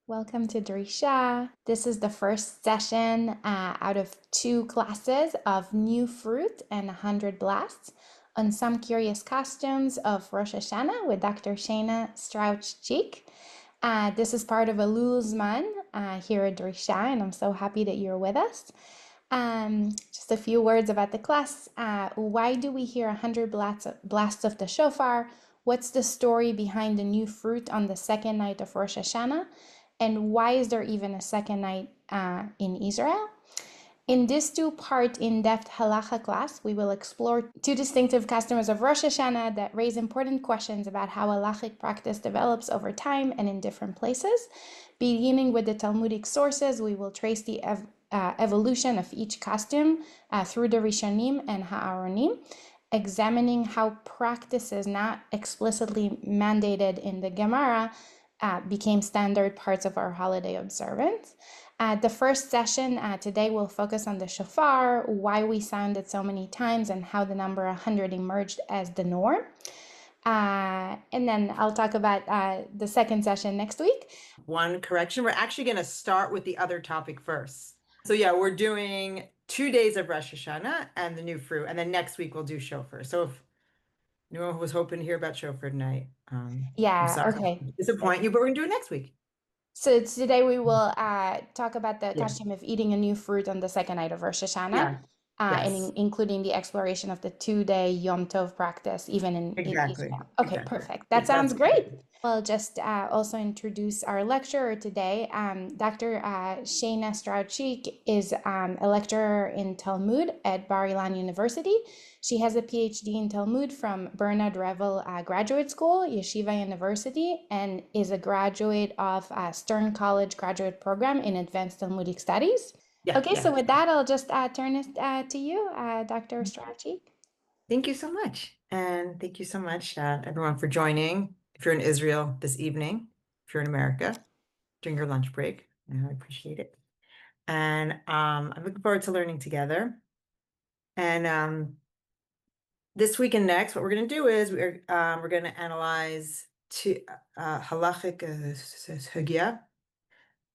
Welcome to Drisha. This is the first session out of two classes of New Fruit and 100 Blasts on some curious costumes of Rosh Hashanah with Dr. Shana, Strauch, Schick. This is part of a Lulzman here at Drisha, and I'm so happy that you're with us. Just a few words about the class. Why do we hear 100 blasts of the shofar? What's the story behind the new fruit on the second night of Rosh Hashanah? And why is there even a second night in Israel? In this two-part in-depth halakhah class, we will explore two distinctive customs of Rosh Hashanah that raise important questions about how halakhic practice develops over time and in different places. Beginning with the Talmudic sources, we will trace the evolution of each costume through the Rishonim and Aharonim, examining how practices not explicitly mandated in the Gemara became standard parts of our holiday observance. The first session today will focus on the shofar, why we sound it so many times, and how the number 100 emerged as the norm. And then I'll talk about the second session next week. One correction, we're actually going to start with the other topic first. So yeah, we're doing 2 days of Rosh Hashanah and the new fruit, and then next week we'll do shofar. So if anyone was hoping to hear about shofar tonight, I'm sorry okay. to disappoint you, but we're going to do it next week. So today we will talk about the custom of eating a new fruit on the second night of Rosh Hashanah, and including the exploration of the 2-day Yom Tov practice, even in Israel. Okay, perfect. That sounds great. We'll just also introduce our lecturer today. Dr. Shana Strauch is a lecturer in Talmud at Bar Ilan University. She has a PhD in Talmud from Bernard Revel Graduate School, Yeshiva University, and is a graduate of Stern College graduate program in Advanced Talmudic Studies. So with that, I'll just turn it to you, Dr. Strauch. Thank you so much. And thank you so much, everyone, for joining. If you're in Israel this evening, if you're in America, during your lunch break, I appreciate it. And I'm looking forward to learning together. And this week and next, what we're going to do is we're going to analyze halakhic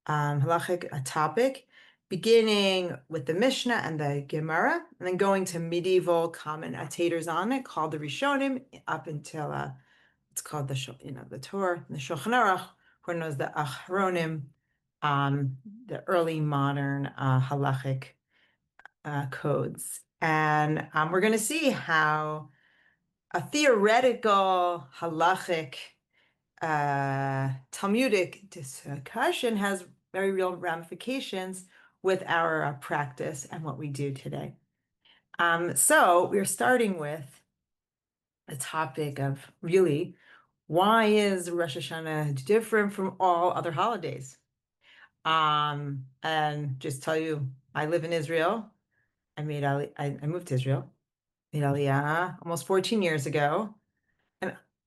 halakhic a topic, beginning with the Mishnah and the Gemara, and then going to medieval commentators on it called the Rishonim up until it's called the Torah, the Shulchan Aruch, who knows the Aharonim, the early modern halakhic codes. And we're going to see how a theoretical halakhic Talmudic discussion has very real ramifications with our practice and what we do today. So we're starting with a topic of really, why is Rosh Hashanah different from all other holidays? And just tell you, I live in Israel. I moved to Israel, made Aliyah almost 14 years ago.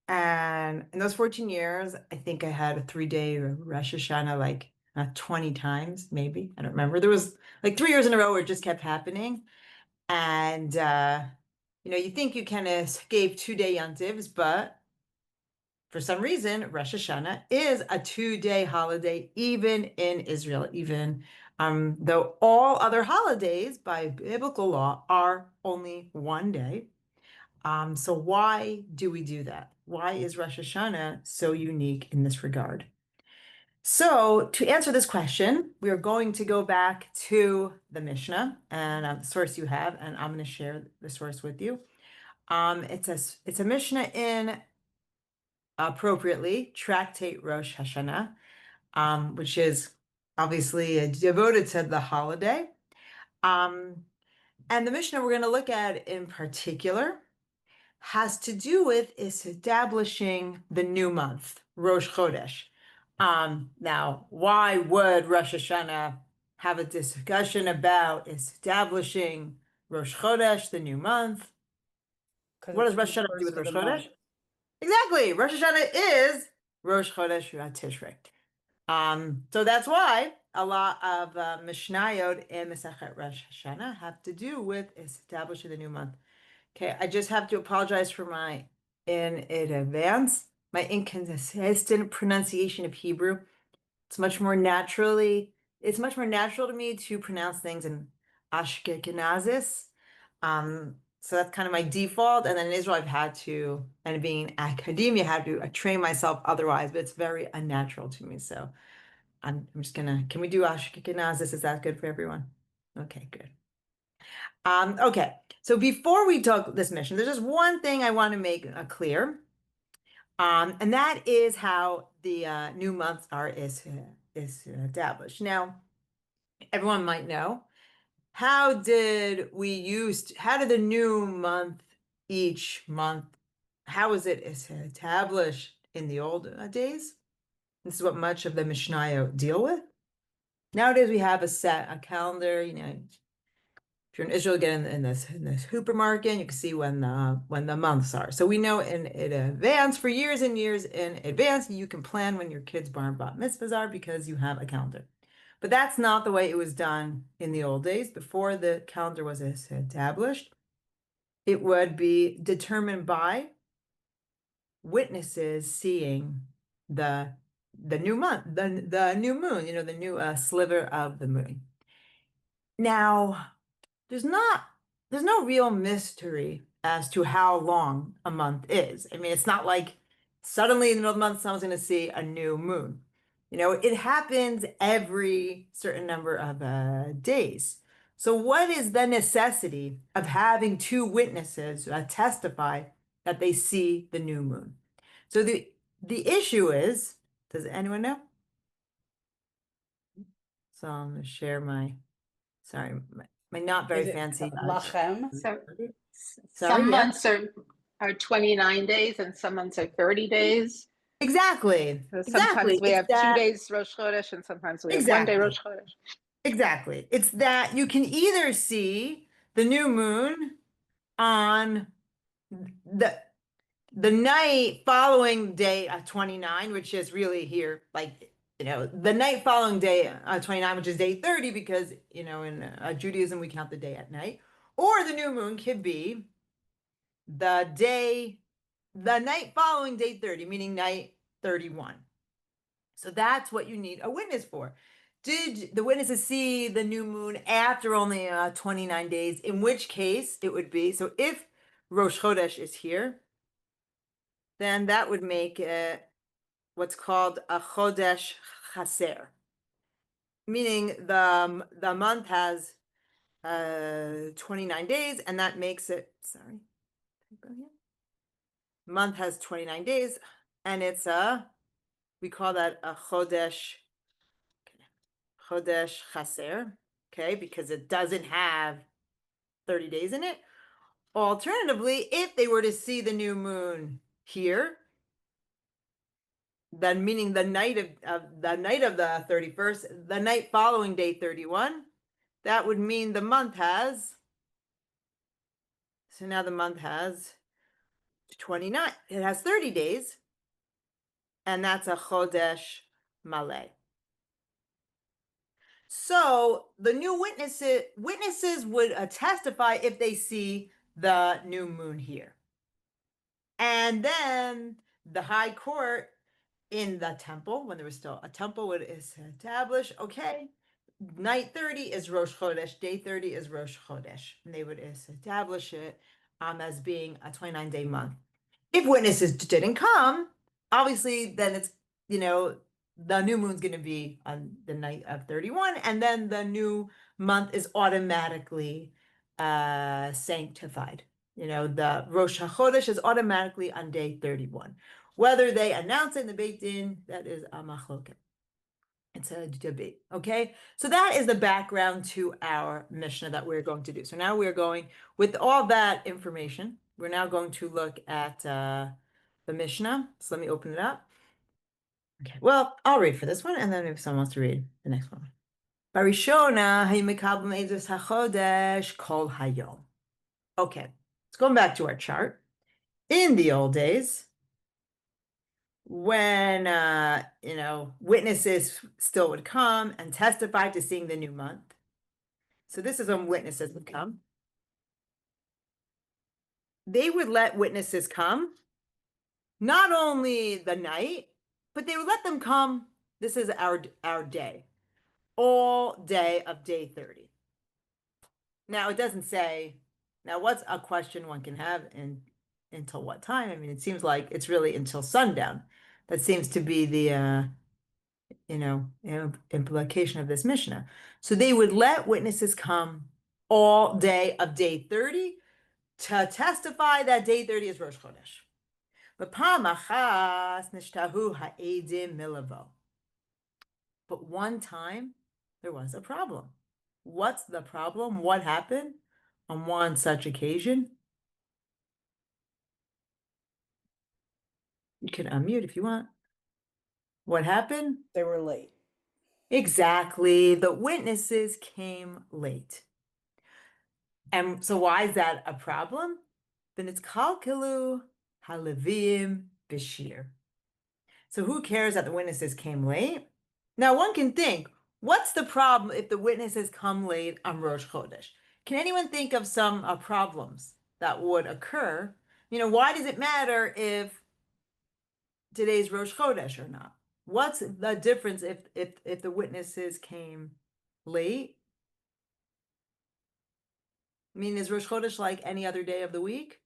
And in those 14 years, I think I had a 3-day Rosh Hashanah like 20 times, maybe. I don't remember. There was like 3 years in a row where it just kept happening. And, you think you kind of escape 2-day yontivs, but for some reason, Rosh Hashanah is a 2-day holiday, even in Israel, even though all other holidays by biblical law are only 1 day. So why do we do that? Why is Rosh Hashanah so unique in this regard? So to answer this question, we are going to go back to the Mishnah and the source you have, and I'm going to share the source with you. It's a Mishnah in appropriately Tractate Rosh Hashanah, which is obviously devoted to the holiday. And the Mishnah we're going to look at in particular has to do with establishing the new month, Rosh Chodesh. Now, why would Rosh Hashanah have a discussion about establishing Rosh Chodesh, the new month? What does Rosh Hashanah do with Rosh Chodesh? Exactly. Rosh Hashanah is Rosh Chodesh Tishrei. So that's why a lot of Mishnayot in Masechet Rosh Hashanah have to do with establishing the new month. Okay, I just have to apologize for in advance, my inconsistent pronunciation of Hebrew. It's much more natural to me to pronounce things in Ashkenazis. So that's kind of my default. And then in Israel, I've had to, and being in academia, had to train myself otherwise, but it's very unnatural to me. So I'm just gonna, can we do Ashkenazis? Is that good for everyone? Okay, good. Okay, so before we talk this mission, there's just one thing I want to make clear. And that is how the new months is established. Now, everyone might know, how did the new month, each month, how was it established in the old days? This is what much of the Mishnayot deal with. Nowadays, we have a calendar, if you're in Israel, get in this supermarket, and you can see when the months are. So we know in advance, for years and years in advance, you can plan when your kids' bar and bat mitzvahs are because you have a calendar. But that's not the way it was done in the old days. Before the calendar was established, it would be determined by witnesses seeing the new month, the new moon, the new sliver of the moon. Now, there's no real mystery as to how long a month is. I mean, it's not like suddenly in the middle of the month, someone's going to see a new moon. It happens every certain number of days. So what is the necessity of having two witnesses testify that they see the new moon? So the issue is, does anyone know? So I'm going to share my not very Is it fancy. lachem? So Sorry, some yeah. months are 29 days and some months are 30 days. Exactly. So Exactly. sometimes we It's have 2 that. days Rosh Chodesh and sometimes we have 1 day Exactly. Rosh Chodesh. Exactly. It's that you can either see the new moon on the night following day 29, which is really here, like, the night following day 29, which is day 30, because, in Judaism, we count the day at night. Or the new moon could be the night following day 30, meaning night 31. So that's what you need a witness for. Did the witnesses see the new moon after only 29 days? In which case it would be, so if Rosh Chodesh is here, then that would make it what's called a Chodesh Chaser, meaning the month has 29 days, and that makes it, month has 29 days, and it's we call that a Chodesh Chaser, okay, because it doesn't have 30 days in it. Alternatively, if they were to see the new moon here, then meaning the night of the 31st, the night following day 31, that would mean the month has, so now the month has 29, it has 30 days, and that's a Chodesh Maleh. So the new witnesses would testify if they see the new moon here. And then the high court in the temple, when there was still a temple, would establish, okay, night 30 is Rosh Chodesh, day 30 is Rosh Chodesh. And they would establish it as being a 29-day month. If witnesses didn't come, obviously, then it's, the new moon's going to be on the night of 31, and then the new month is automatically sanctified. The Rosh HaChodesh is automatically on day 31. Whether they announce it in the Beit Din, that is a machloket. It's a debate, okay? So that is the background to our Mishnah that we're going to do. So now we're going, with all that information, we're now going to look at the Mishnah. So let me open it up. Okay, well, I'll read for this one, and then if someone wants to read the next one. Barishona, hayimekabim edus hachodesh kol hayom. Okay, let's go back to our chart. In the old days, when witnesses still would come and testify to seeing the new month. So this is when witnesses would come. They would let witnesses come, not only the night, but they would let them come This is our day, all day of day 30. Now, it doesn't say, now what's a question one can have until what time? I mean, it seems like it's really until sundown. That seems to be the, implication of this Mishnah. So they would let witnesses come all day of day 30 to testify that day 30 is Rosh Chodesh. But one time there was a problem. What's the problem? What happened on one such occasion? You can unmute if you want. What happened? They were late. Exactly. The witnesses came late. And so why is that a problem? Then it's kalkilu halevim bishir. So who cares that the witnesses came late? Now one can think, what's the problem if the witnesses come late on Rosh Chodesh? Can anyone think of some problems that would occur? Why does it matter if today's Rosh Chodesh or not? What's the difference if the witnesses came late? I mean, is Rosh Chodesh like any other day of the week?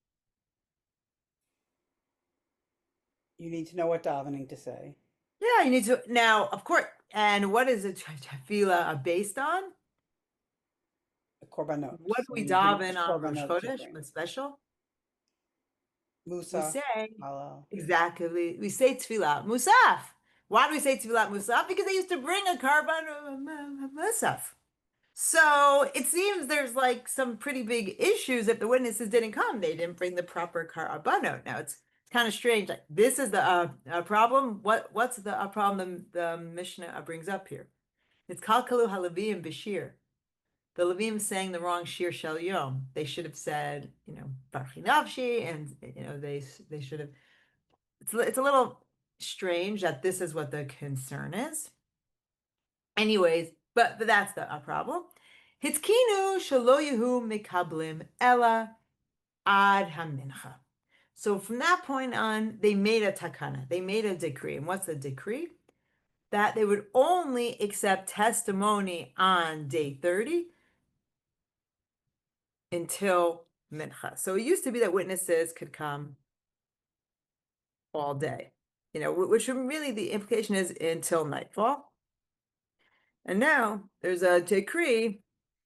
You need to know what davening to say. Yeah, you need to. Now, of course, and what is it tefillah based on? The korbanot. What do So we you bring daven on Rosh korbanot to Chodesh? bring. What's special? We Musa, say, halal. exactly, we say tefillah musaf. Why do we say tefillah musaf? Because they used to bring a karban musaf. So it seems there's like some pretty big issues if the witnesses didn't come. They didn't bring the proper karbanot. Now it's kind of strange. Like, this is the problem. What's the problem the Mishnah brings up here? It's kalkalu halavim b'shir. The Levim saying the wrong shir shel yom. They should have said, barchi nafshi, and they should have. It's a little strange that this is what the concern is. Anyways, but that's the problem. Hitkinu shelo yehu mikablim ella ad hamincha. So from that point on, they made a takana. They made a decree. And what's the decree? That they would only accept testimony on day 30 until mincha. So it used to be that witnesses could come all day, which really the implication is until nightfall. And now there's a decree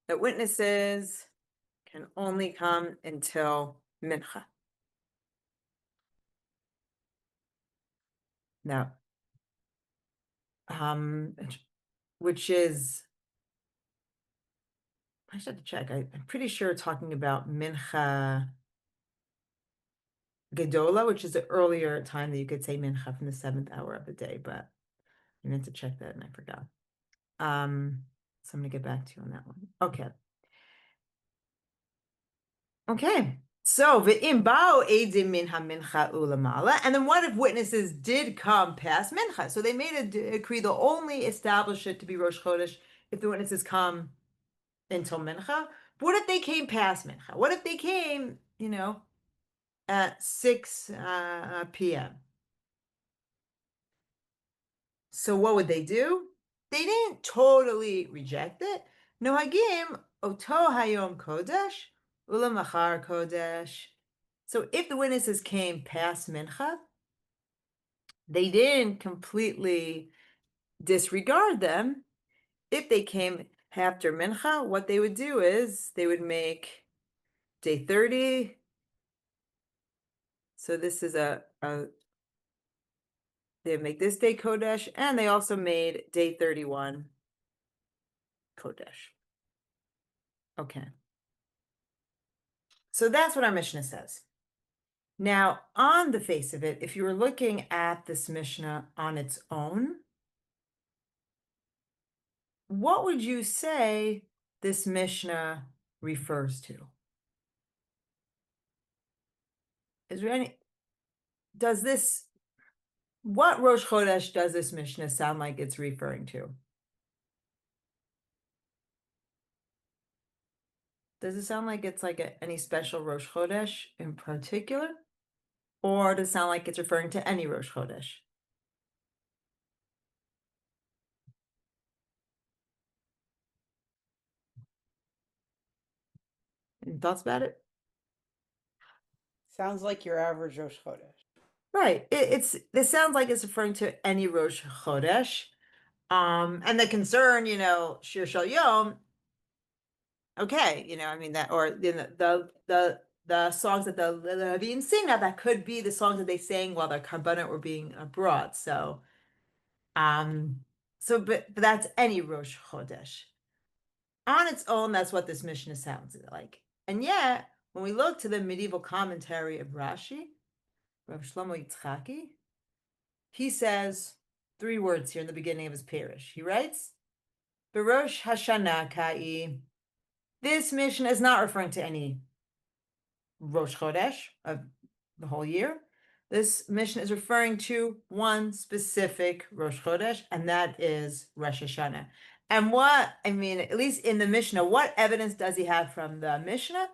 that witnesses can only come until mincha. Now, which is, I should have to check. I'm pretty sure talking about mincha gedola, which is the earlier time that you could say mincha from the 7th hour of the day, but I meant to check that and I forgot. So I'm gonna get back to you on that one. Okay. So v'im bao edim min hamincha ulamala, and then what if witnesses did come past mincha? So they made a decree; they'll only establish it to be Rosh Chodesh if the witnesses come until mincha. But what if they came past mincha? What if they came, at 6 p.m.? So what would they do? They didn't totally reject it. No hagim oto hayom kodesh ulamachar kodesh. So if the witnesses came past mincha, they didn't completely disregard them. If they came after mincha, what they would do is they would make day 30. So this is they make this day kodesh, and they also made day 31 kodesh. Okay. So that's what our Mishnah says. Now, on the face of it, if you were looking at this Mishnah on its own, what would you say this Mishnah refers to? Is there any, what Rosh Chodesh does this Mishnah sound like it's referring to? Does it sound like it's like any special Rosh Chodesh in particular? Or does it sound like it's referring to any Rosh Chodesh? Any thoughts about it? Sounds like your average Rosh Chodesh. Right. This sounds like it's referring to any Rosh Chodesh. And the concern, Shir Shal Yom, okay, I mean that, or the songs that the Levim sing now, that could be the songs that they sang while the Karbanet were being brought. But that's any Rosh Chodesh. On its own, that's what this Mishnah sounds like. And yet, when we look to the medieval commentary of Rashi, Rav Shlomo Yitzchaki, he says 3 words here in the beginning of his parish. He writes, Rosh Hashanah Ka'i. This Mishnah is not referring to any Rosh Chodesh of the whole year. This Mishnah is referring to one specific Rosh Chodesh, and that is Rosh Hashanah. And at least in the Mishnah, what evidence does he have from the Mishnah?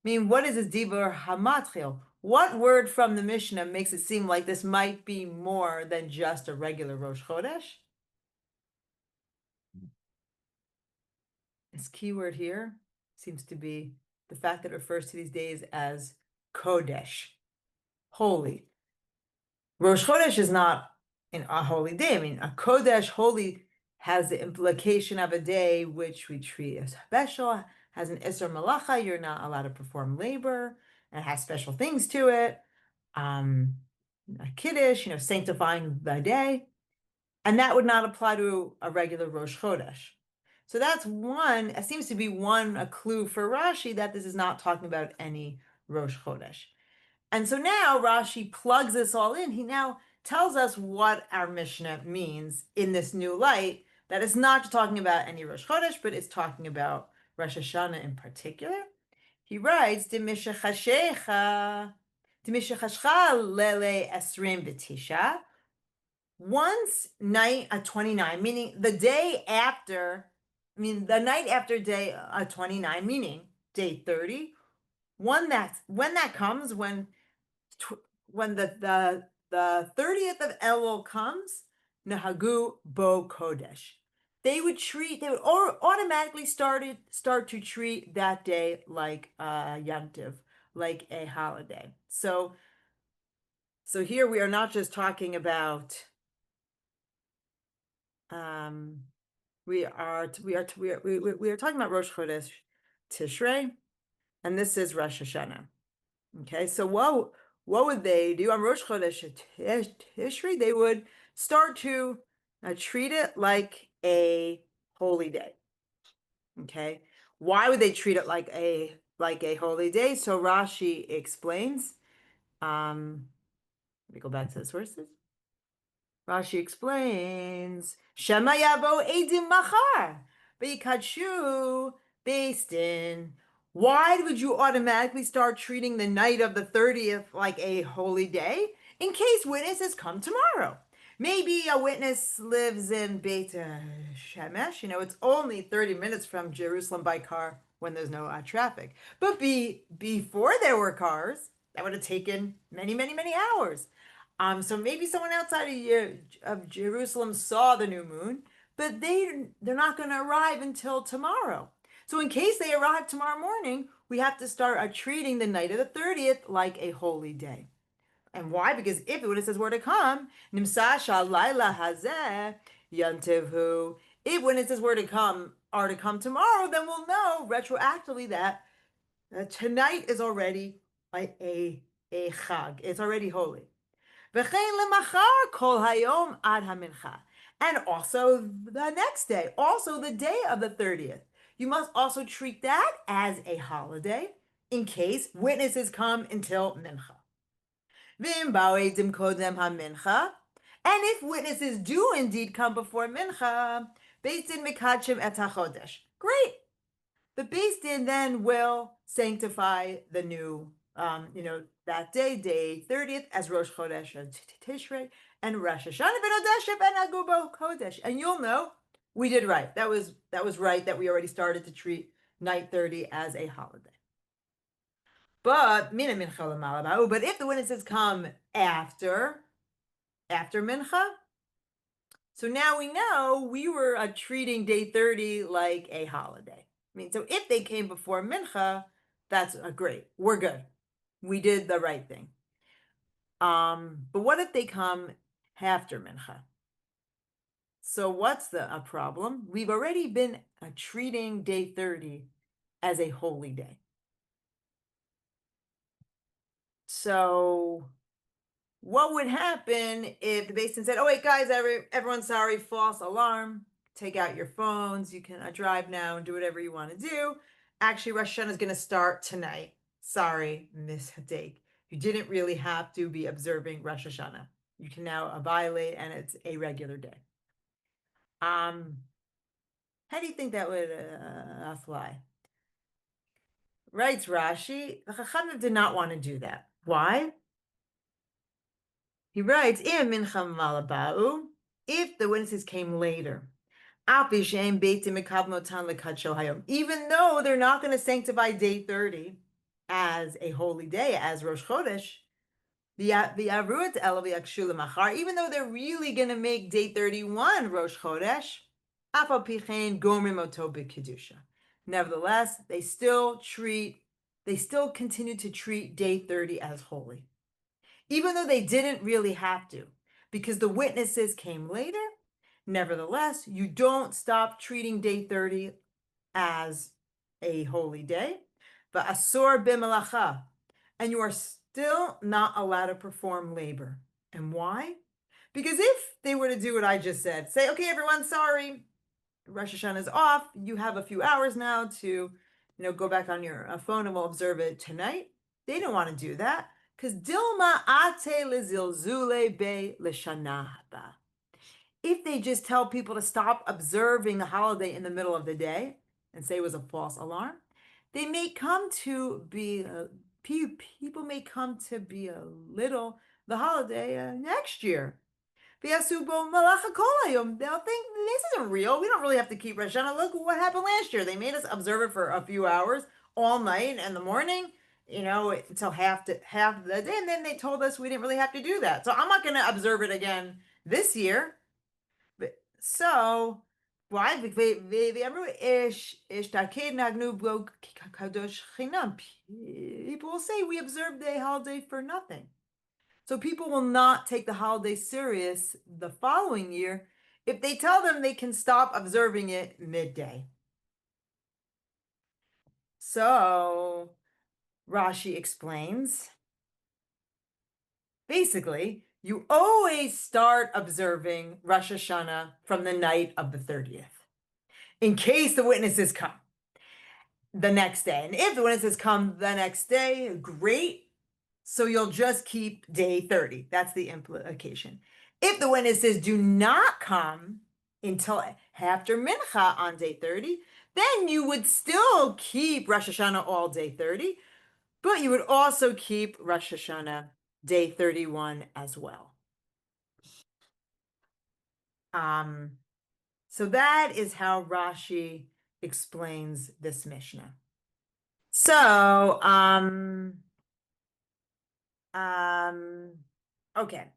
What is this Dibur Hamatchil? What word from the Mishnah makes it seem like this might be more than just a regular Rosh Chodesh? This key word here seems to be the fact that it refers to these days as Kodesh, holy. Rosh Chodesh is not a holy day. A Kodesh, holy, has the implication of a day which we treat as special, has an Isser Malachah, you're not allowed to perform labor, and it has special things to it. A Kiddush, sanctifying the day. And that would not apply to a regular Rosh Chodesh. So that's one, it seems to be a clue for Rashi that this is not talking about any Rosh Chodesh. And so now Rashi plugs this all in. He now tells us what our Mishnah means in this new light, that it's not talking about any Rosh Chodesh, but it's talking about Rosh Hashanah in particular. He writes, Dimishachashcha lele esrim b'tisha. Once night at 29, meaning the night after day 29, meaning day 30, when that comes, when the 30th of Elul comes, Nahagu Bo Kodesh. They would automatically start to treat that day like a Yom Tov, like a holiday. So here we are not just talking about we are talking about Rosh Chodesh Tishrei, and this is Rosh Hashanah. Okay, so what would they do on Rosh Chodesh Tishrei? They would start to treat it like a holy day. Okay, why would they treat it like a holy day? So Rashi explains. Let me go back to the sources. Rashi explains, Shema yabo edim machar, v'yikadshu based in. Why would you automatically start treating the night of the 30th like a holy day? In case witnesses come tomorrow. Maybe a witness lives in Beit Shemesh. It's only 30 minutes from Jerusalem by car when there's no traffic. But before there were cars, that would have taken many, many, many hours. So maybe someone outside of Jerusalem saw the new moon, but they're not going to arrive until tomorrow. So in case they arrive tomorrow morning, we have to start treating the night of the 30th like a holy day. And why? Because if it says where to come, Nimsasha Laila Hazeh Yantivhu. If when it says where to come are to come tomorrow, then we'll know retroactively that tonight is already like a chag. It's already holy. And also the next day, also the day of the 30th. You must also treat that as a holiday in case witnesses come until mincha. And if witnesses do indeed come before mincha, Beis Din mikadshim et hachodesh. Great. The Beis Din then will sanctify the new that day 30th, as Rosh Chodesh Tishrei, and Rosh Hashanah v'nodeshep and Agubo Kodesh. And you'll know we did right. That was right, that we already started to treat night 30 as a holiday. But if the witnesses come after mincha, so now we know we were treating day 30 like a holiday. So if they came before mincha, That's great. We're good. We did the right thing. But what if they come after mincha? So what's a problem? We've already been treating day 30 as a holy day. So what would happen if the basin said, oh, wait, guys, everyone's sorry, false alarm. Take out your phones. You can drive now and do whatever you want to do. Actually, Rosh Hashanah is going to start tonight. Sorry, mistake. You didn't really have to be observing Rosh Hashanah. You can now violate, and it's a regular day. How do you think that would fly? Writes Rashi, the Chachamim did not want to do that. Why? He writes, if the witnesses came later, even though they're not going to sanctify day 30 as a holy day, as Rosh Chodesh, even though they're really going to make day 31 Rosh Chodesh, nevertheless, they still continue to treat day 30 as holy, even though they didn't really have to, because the witnesses came later. Nevertheless, you don't stop treating day 30 as a holy day, but asor b'melacha, and you are still not allowed to perform labor. And why? Because if they were to do what I just said, say, okay, everyone, sorry, Rosh Hashanah is off. You have a few hours now to, go back on your phone and we'll observe it tonight. They didn't want to do that because Dilma ate lezilzule be l'shana haba. If they just tell people to stop observing the holiday in the middle of the day and say it was a false alarm, they may come to be, people may come to belittle the holiday next year. They'll think this isn't real. We don't really have to keep Rosh Hashanah. Look what happened last year. They made us observe it for a few hours all night and the morning, until half the day. And then they told us we didn't really have to do that. So I'm not going to observe it again this year. So why? People will say we observed the holiday for nothing. So people will not take the holiday serious the following year if they tell them they can stop observing it midday. So Rashi explains, basically, you always start observing Rosh Hashanah from the night of the 30th, in case the witnesses come the next day. And if the witnesses come the next day, great. So you'll just keep day 30. That's the implication. If the witnesses do not come until after mincha on day 30, then you would still keep Rosh Hashanah all day 30, but you would also keep Rosh Hashanah day 31 as well. So that is how Rashi explains this Mishnah. So, okay.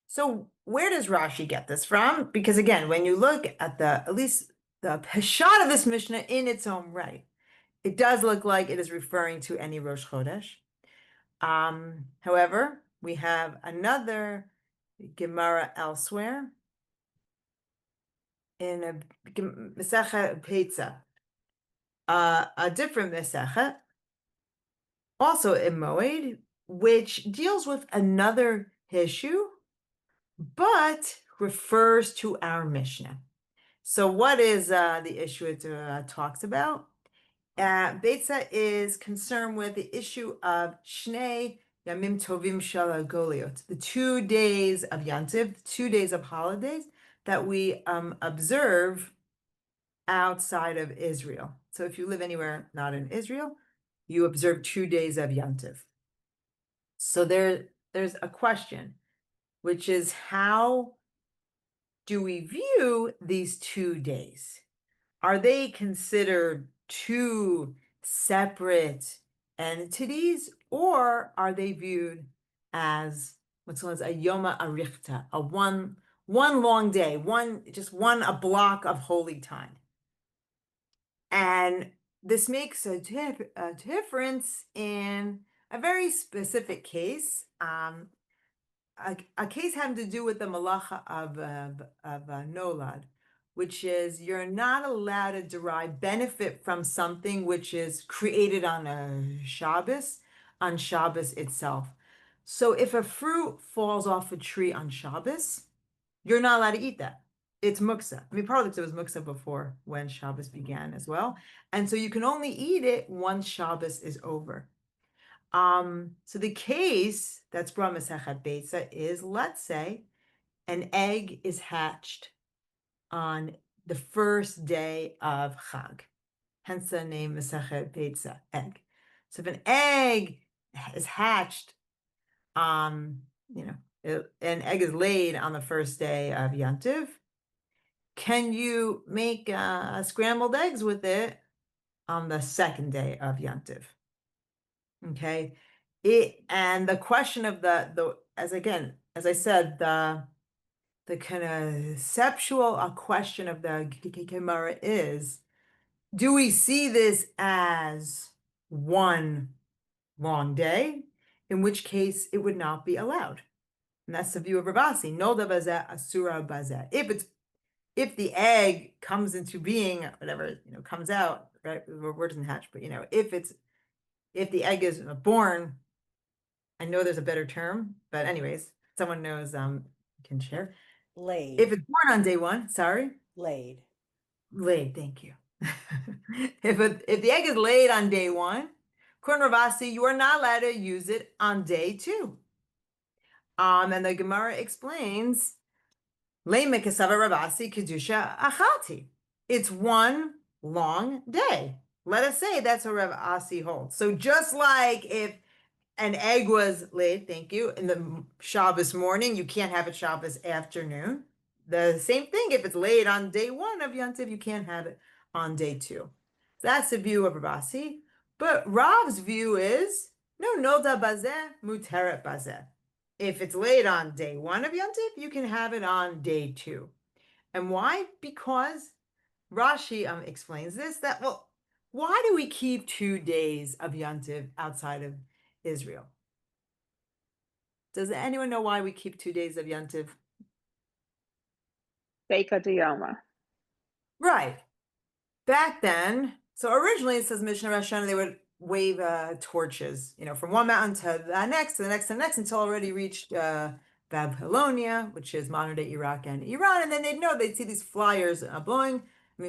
So where does Rashi get this from? Because again, when you look at at least the Peshat of this Mishnah in its own right, it does look like it is referring to any Rosh Chodesh. However, we have another Gemara elsewhere in a Masechet Peitza, a different Masechet, also in Moed, which deals with another issue, but refers to our Mishnah. So what is the issue it talks about? Beitza is concerned with the issue of Shnei Yamim Tovim Shel Goliot, the 2 days of Yantiv, 2 days of holidays that we observe outside of Israel. So if you live anywhere not in Israel, you observe 2 days of Yantiv. So there's a question, which is how do we view these 2 days? Are they considered 2 separate entities, or are they viewed as what's known as a Yoma Arichta, a one long day, a block of holy time? And this makes a difference in a very specific case. A case having to do with the halakhah of nolad, which is you're not allowed to derive benefit from something which is created on Shabbos itself. So if a fruit falls off a tree on Shabbos, you're not allowed to eat that. It's muksa. I mean, probably because it was muksa before when Shabbos began as well. And so you can only eat it once Shabbos is over. So the case that's brought Masechet Beitza is, let's say, an egg is hatched on the first day of Chag, hence the name Masechet Beitza, egg. So if an egg is hatched, an egg is laid on the first day of Yom Tov, can you make scrambled eggs with it on the second day of Yom Tov? Okay, and the question of as I said, the conceptual question of the Gemara is, do we see this as one long day, in which case it would not be allowed? And that's the view of Ravasi. Nolda bazeh asura bazeh. If the egg comes into being, whatever, comes out, right? The word doesn't hatch, but if the egg is born, I know there's a better term, but anyways, someone knows, can share. Laid. If it's born on day one, sorry. Laid. Laid, thank you. If the egg is laid on day one, according to Ravasi, you are not allowed to use it on day two. And the Gemara explains, Leme kesava Ravasi kedusha achati. It's one long day. Let us say that's what Ravasi holds. So just like if an egg was laid, thank you, in the Shabbos morning, you can't have it Shabbos afternoon. The same thing, if it's laid on day one of Yom Tov, you can't have it on day two. That's the view of Rabasi. But Rav's view is, no, nolda bazeh, muteret bazeh. If it's laid on day one of Yom Tov, you can have it on day two. And why? Because Rashi explains this, that, well, why do we keep 2 days of Yom Tov outside of Israel? Does anyone know why we keep 2 days of Yom Tov? Beka Diyoma. Right. Back then, so originally it says Mishnah Rosh Hashanah, they would wave torches, from one mountain to the next, to the next, to the next, until already reached Babylonia, which is modern day Iraq and Iran. And then they'd see these flyers blowing,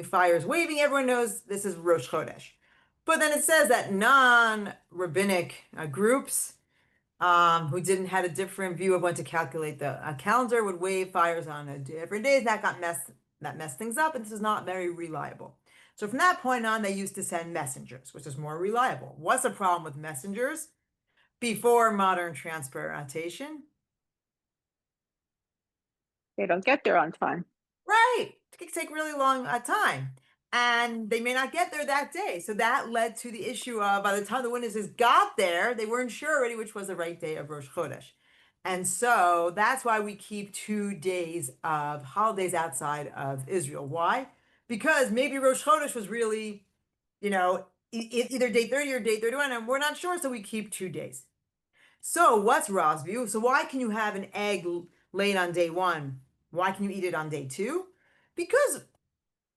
fires waving. Everyone knows this is Rosh Chodesh. But then it says that non-rabbinic groups who had a different view of when to calculate the calendar would wave fires on different days. That messed things up, and this is not very reliable. So from that point on, they used to send messengers, which is more reliable. What's the problem with messengers before modern transportation? They don't get there on time. Right. It could take really long time. And they may not get there that day. So that led to the issue of, by the time the witnesses got there, they weren't sure already which was the right day of Rosh Chodesh. And so that's why we keep 2 days of holidays outside of Israel. Why? Because maybe Rosh Chodesh was really, either day 30 or day 31, and we're not sure, so we keep 2 days. So what's Ra's view? So why can you have an egg laid on day one? Why can you eat it on day two? Because it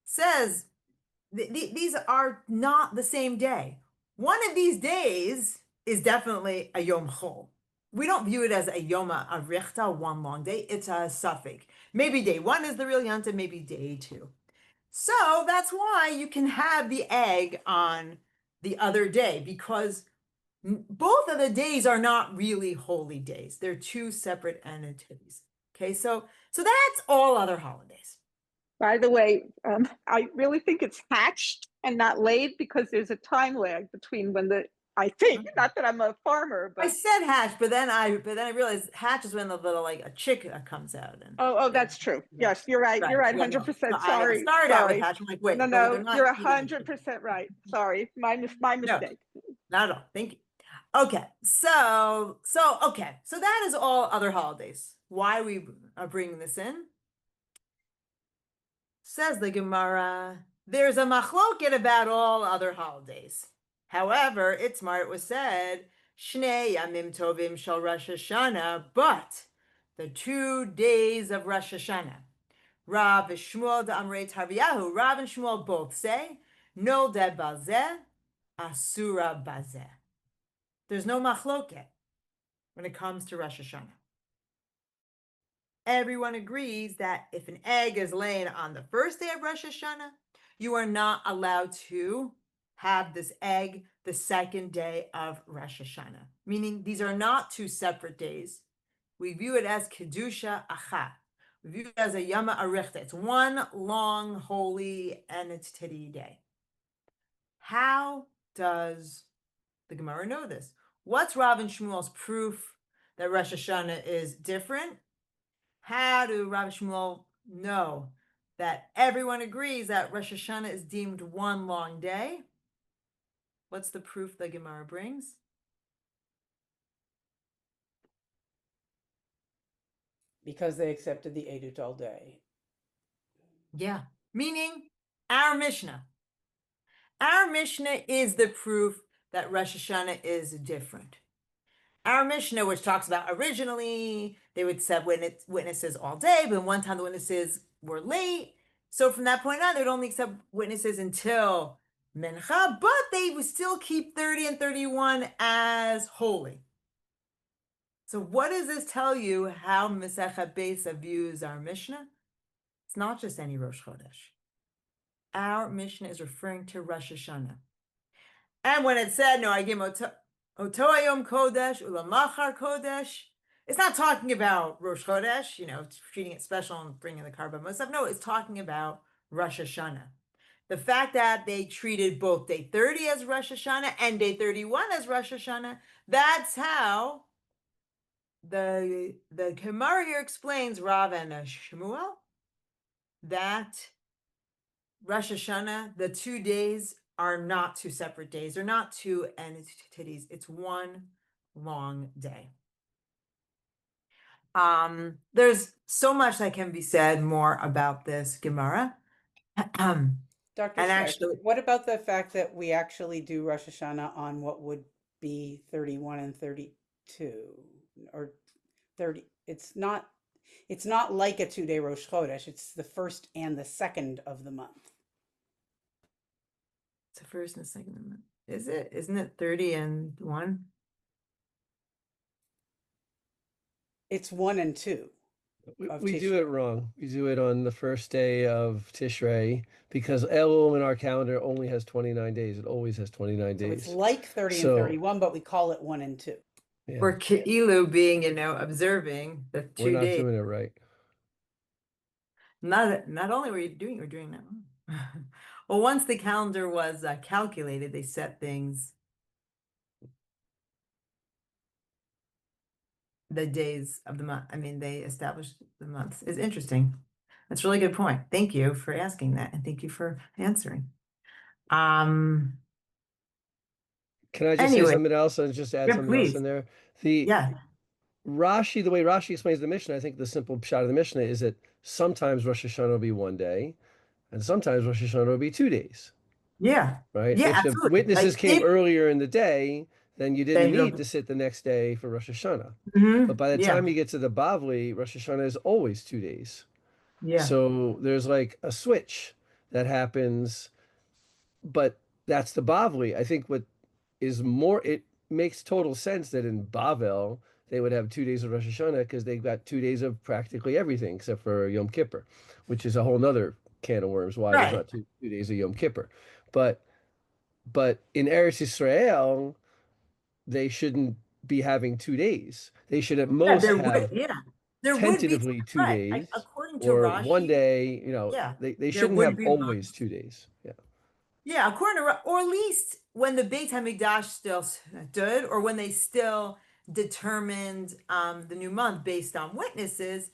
says these are not the same day. One of these days is definitely a Yom Chol. We don't view it as a Yom Arichta, one long day. It's a Safek. Maybe day one is the real Yom Tov, maybe day two. So that's why you can have the egg on the other day, because both of the days are not really holy days. They're 2 separate entities. Okay, so that's all other holidays. By the way, I really think it's hatched and not laid, because there's a time lag between I think, not that I'm a farmer, but I said hatch, but then I realized hatch is when the little a chick comes out. And oh, that's true. Yes, you're right. You're right. 100%. Sorry. I started out with hatch. I'm like, wait, no, you're 100% right. Sorry, my mistake. No, not at all. Thank you. Okay, so that is all other holidays. Why we are bringing this in? Says the Gemara, There's a machloket about all other holidays. However, Itzmar, it was said, Shnei Yamim Tovim Shal Rosh Hashanah, but the 2 days of Rosh Hashanah. Rav Shmuel de Amrei Tarviyahu, Rav and Shmuel both say, Nol de Bazeh, Asura Bazeh. There's no machloket when it comes to Rosh Hashanah. Everyone agrees that if an egg is laying on the first day of Rosh Hashanah, you are not allowed to have this egg the second day of Rosh Hashanah, meaning these are not 2 separate days. We view it as Kedusha Achat. We view it as a Yama Arichta. It's one long, holy, and it's Titty day. How does the Gemara know this? What's Rav and Shmuel's proof that Rosh Hashanah is different? How do Rav and Shmuel know that everyone agrees that Rosh Hashanah is deemed one long day? What's the proof the Gemara brings? Because they accepted the Edut all day. Yeah, meaning our Mishnah. Our Mishnah is the proof that Rosh Hashanah is different. Our Mishnah, which talks about originally, they would accept witnesses all day, but one time the witnesses were late. So from that point on, they would only accept witnesses until Mincha, but they would still keep 30 and 31 as holy. So what does this tell you how Masechet Beisa views our Mishnah? It's not just any Rosh Chodesh. Our Mishnah is referring to Rosh Hashanah. And when it said, no, I give Oto Hayom Kodesh, Ulamachar Kodesh, it's not talking about Rosh Chodesh, treating it special and bringing the Karban Musaf. No, it's talking about Rosh Hashanah. The fact that they treated both day 30 as Rosh Hashanah and day 31 as Rosh Hashanah, that's how the Gemara here explains, Rav and Shmuel, that Rosh Hashanah, the 2 days are not 2 separate days. They're not 2 entities. It's one long day. There's so much that can be said more about this Gemara. Dr. And Schick, actually, what about the fact that we actually do Rosh Hashanah on what would be 31 and 32 or 30? It's not like a 2-day Rosh Chodesh. It's the first and the second of the month. it's the first and the second of the month. Is it? Isn't it 30 and 1? It's 1 and 2. We do it wrong. We do it on the first day of Tishrei because Elul in our calendar only has 29 days. It always has 29 So days. it's like 30 and 31, but we call it 1 and 2. Yeah. Or Ke'ilu being, observing the 2 We're not days. doing it right. Not only were you doing that wrong. Well, once the calendar was calculated, they set things, the days of the month. I mean, they established the months. It's interesting. That's a really good point. Thank you for asking that, and thank you for answering. Can I just say something else and just add something else in there? Rashi, the way Rashi explains the Mishnah, I think the simple shot of the Mishnah is that sometimes Rosh Hashanah will be 1 day, and sometimes Rosh Hashanah will be 2 days. Yeah. Right? Yeah, if absolutely. the witnesses came earlier in the day, then you didn't Then need to sit the next day for Rosh Hashanah. Mhm. But by the Yeah. time you get to the Bavli, Rosh Hashanah is always 2 days. Yeah. So there's like a switch that happens, but that's the Bavli. I think what is more, it makes total sense that in Bavel, they would have 2 days of Rosh Hashanah because they've got 2 days of practically everything except for Yom Kippur, which is a whole nother can of worms why there's Right. not two days of Yom Kippur. But in Eretz Yisrael, they shouldn't be having 2 days. They should at most there have there tentatively would be 2 days according to or Rashi, 1 day. They there shouldn't would have be always 2 days. Yeah. Yeah, according to, or at least when the Beit HaMikdash still stood, or when they still determined the new month based on witnesses.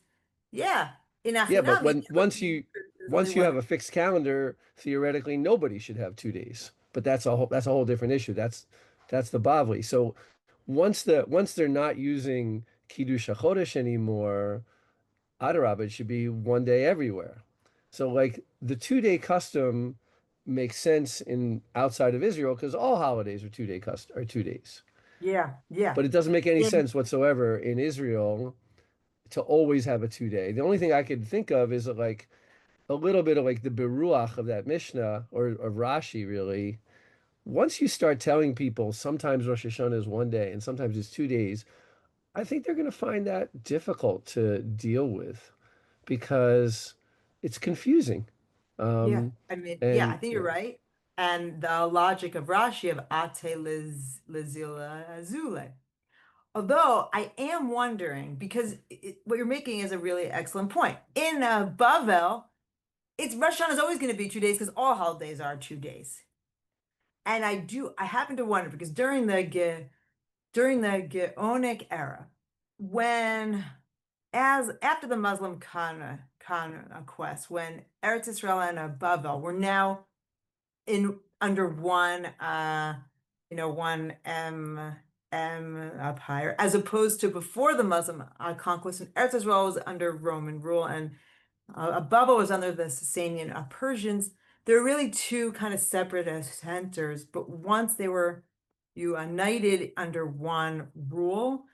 Yeah, in Yeah, but Achinami, once you have a fixed calendar, theoretically nobody should have 2 days. But that's a whole different issue. That's the Bavli. So once they're not using Kiddush HaChodesh anymore, Adarabah, it should be 1 day everywhere. So like the 2-day custom makes sense in outside of Israel because all holidays are 2 days. Yeah, yeah. But it doesn't make any In- sense whatsoever in Israel to always have a 2 day. The only thing I could think of is like a little bit of like the beruach of that Mishnah or of Rashi, really. Once you start telling people sometimes Rosh Hashanah is 1 day and sometimes it's 2 days, I think they're going to find that difficult to deal with because it's confusing. Yeah, I mean, yeah, I And think you're right. And the logic of Rashi of ate lezila azule. Although I am wondering, because what you're making is a really excellent point. In Bavel, Rosh Hashanah is always going to be 2 days because all holidays are 2 days. And I happen to wonder because during the Geonic era, after the Muslim conquest, when Eretz Yisrael and Bavel were now under one empire, as opposed to before the Muslim conquest, and Eretz Yisrael was under Roman rule, and Bavel was under the Sasanian Persians. There were really two kind of separate centers, but once they were united under one rule,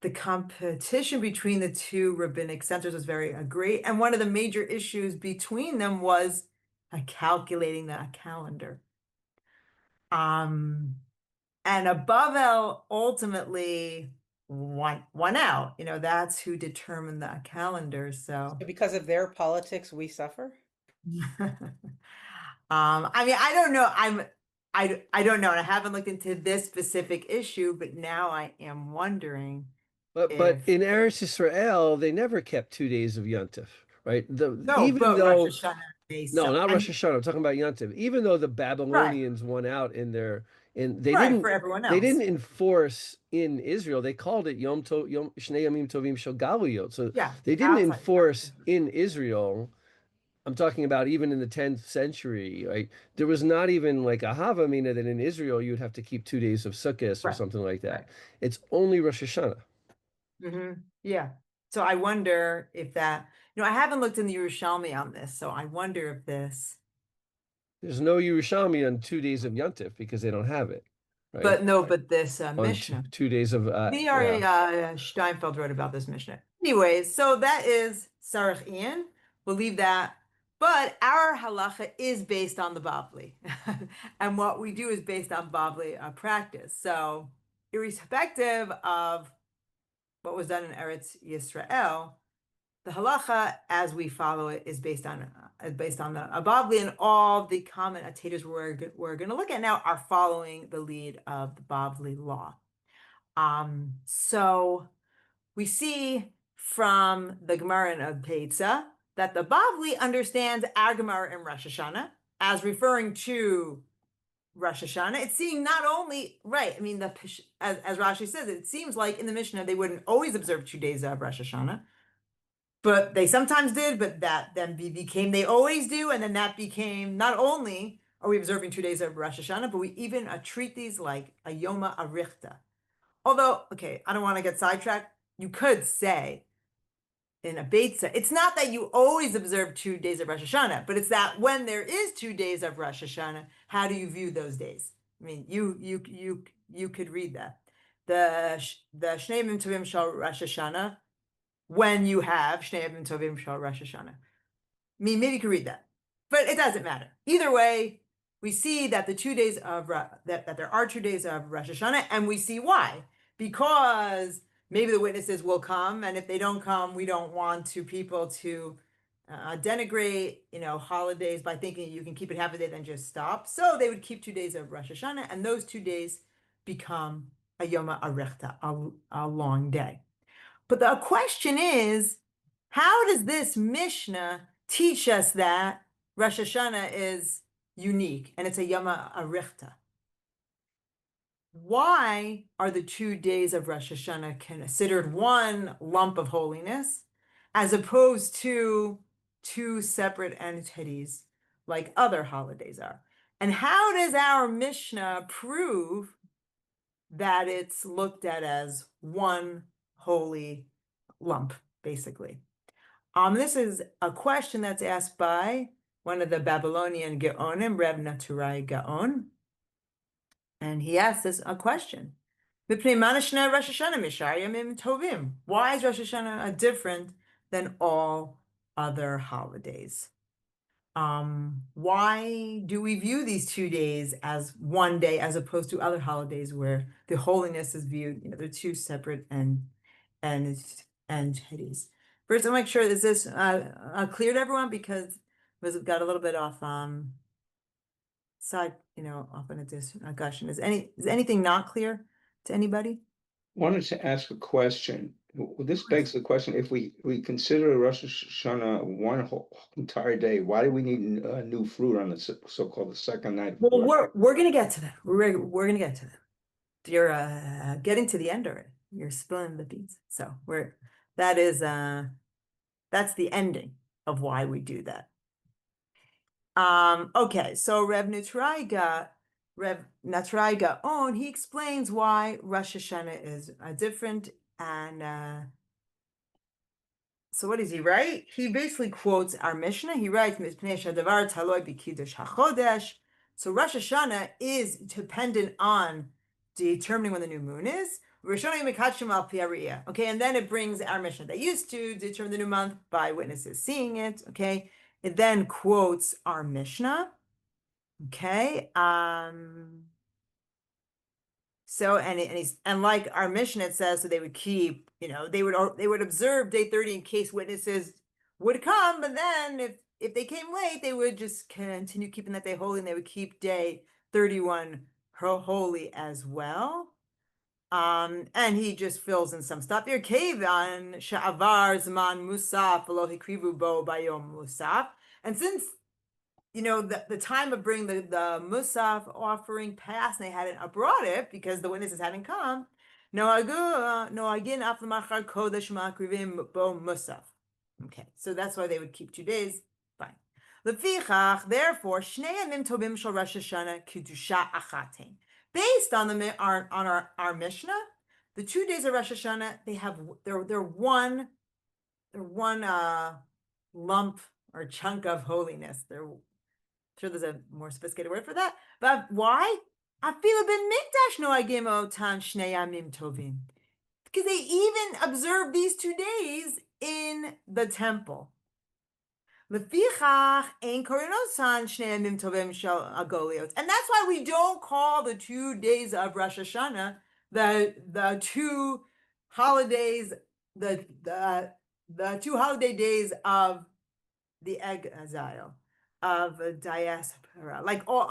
the competition between the two rabbinic centers was very great. And one of the major issues between them was calculating the calendar. And Bavel ultimately won out. That's who determined the calendar. So Because of their politics, we suffer? I mean, I don't know. I don't know. And I haven't looked into this specific issue, but now I am wondering. But in Eretz Yisrael, they never kept 2 days of Yom Tov, right? Even though Rosh Hashanah, not Rosh Hashanah, I'm talking about Yom Tov. Even though the Babylonians won out they didn't for everyone else. They didn't enforce in Israel. They called it Yom Tov, Shnei Yamim Tovim Shel Galuyot. So they didn't enforce in Israel. I'm talking about even in the 10th century, right? There was not even like a Hava Mina that in Israel you'd have to keep 2 days of Sukkot or something like that. Right. It's only Rosh Hashanah. Yeah. So I wonder if that, I haven't looked in the Yerushalmi on this, so I wonder if this. There's no Yerushalmi on 2 days of Yom Tov because they don't have it. Right? But this Mishnah. 2 days of. Steinfeld wrote about this Mishnah. Anyways, so that is Sarach Ian. We'll leave that. But our halakhah is based on the Bavli. And what we do is based on Bavli practice. So irrespective of what was done in Eretz Yisrael, the halakhah as we follow it is based on the Bavli, and all the commentators we're going to look at now are following the lead of the Bavli law. So we see from the Gemara in Peitza that the Bavli understands our Gemara in Rosh Hashanah as referring to Rosh Hashanah. It's seeing not only, right, I mean, as Rashi says, it seems like in the Mishnah they wouldn't always observe 2 days of Rosh Hashanah, but they sometimes did, but that then became they always do, and then that became not only are we observing 2 days of Rosh Hashanah, but we even treat these like a Yoma Arichta. Although, okay, I don't want to get sidetracked. You could say in a Beitza, it's not that you always observe 2 days of Rosh Hashanah, but it's that when there is 2 days of Rosh Hashanah, how do you view those days? I mean, you could read that. The Shnei Yamim Tovim Shel Rosh Hashanah, when you have Shnei Yamim Tovim Shel Rosh Hashanah. I mean, maybe you could read that, but it doesn't matter. Either way, we see that the 2 days of that there are 2 days of Rosh Hashanah, and we see why. Because maybe the witnesses will come, and if they don't come, we don't want people to denigrate, holidays by thinking you can keep it half a day, then just stop. So they would keep 2 days of Rosh Hashanah, and those 2 days become a Yoma Arichta, a long day. But the question is, how does this Mishnah teach us that Rosh Hashanah is unique and it's a Yoma Arichta? Why are the 2 days of Rosh Hashanah considered one lump of holiness as opposed to 2 separate entities like other holidays are? And how does our Mishnah prove that it's looked at as one holy lump, basically? This is a question that's asked by one of the Babylonian Gaonim, Reb Naturai Gaon. And he asked us a question. Why is Rosh Hashanah different than all other holidays? Why do we view these 2 days as one day as opposed to other holidays where the holiness is viewed, they're two separate entities? First, I'll make sure is this clear to everyone, because we've got a little bit off side, off on a discussion. Is anything not clear to anybody? Wanted to ask a question. Well, this begs the question: if we consider Rosh Hashanah one whole entire day, why do we need new fruit on the so-called the second night? Well, we're gonna get to that. We're gonna get to that. You're getting to the end already. You're spilling the beans. So that's the ending of why we do that. Okay, so Rev Naturai Gaon, he explains why Rosh Hashanah is different. And so what does he write? He basically quotes our Mishnah. He writes, so Rosh Hashanah is dependent on determining when the new moon is. Okay, and then it brings our Mishnah. They used to determine the new month by witnesses seeing it. Okay, it then quotes our Mishnah. Okay, so and like our Mishnah, it says, so they would keep, they would observe day 30 in case witnesses would come, but then if they came late, they would just continue keeping that day holy, and they would keep day 31 holy as well. And he just fills in some stuff here. Kevan sha'avar zman musaf v'lo hikrivu bo bayom musaf. And since the time of bringing the musaf offering passed, and they hadn't brought it because the witnesses hadn't come, noagin af l'machar kodesh ma'akrivim bo musaf. Okay, so that's why they would keep 2 days. Fine. Lefichach, therefore, shnei yamim tovim shel Rosh Hashanah kedusha achatein. Based on our Mishnah, the 2 days of Rosh Hashanah, they're one lump or chunk of holiness. I'm sure there's a more sophisticated word for that. But why? Afilu ben mikdash noagim otan shnei yamim tovim. Because they even observe these 2 days in the temple. And that's why we don't call the 2 days of Rosh Hashanah the 2 holidays, the 2 holiday days of the exile, of diaspora. Like all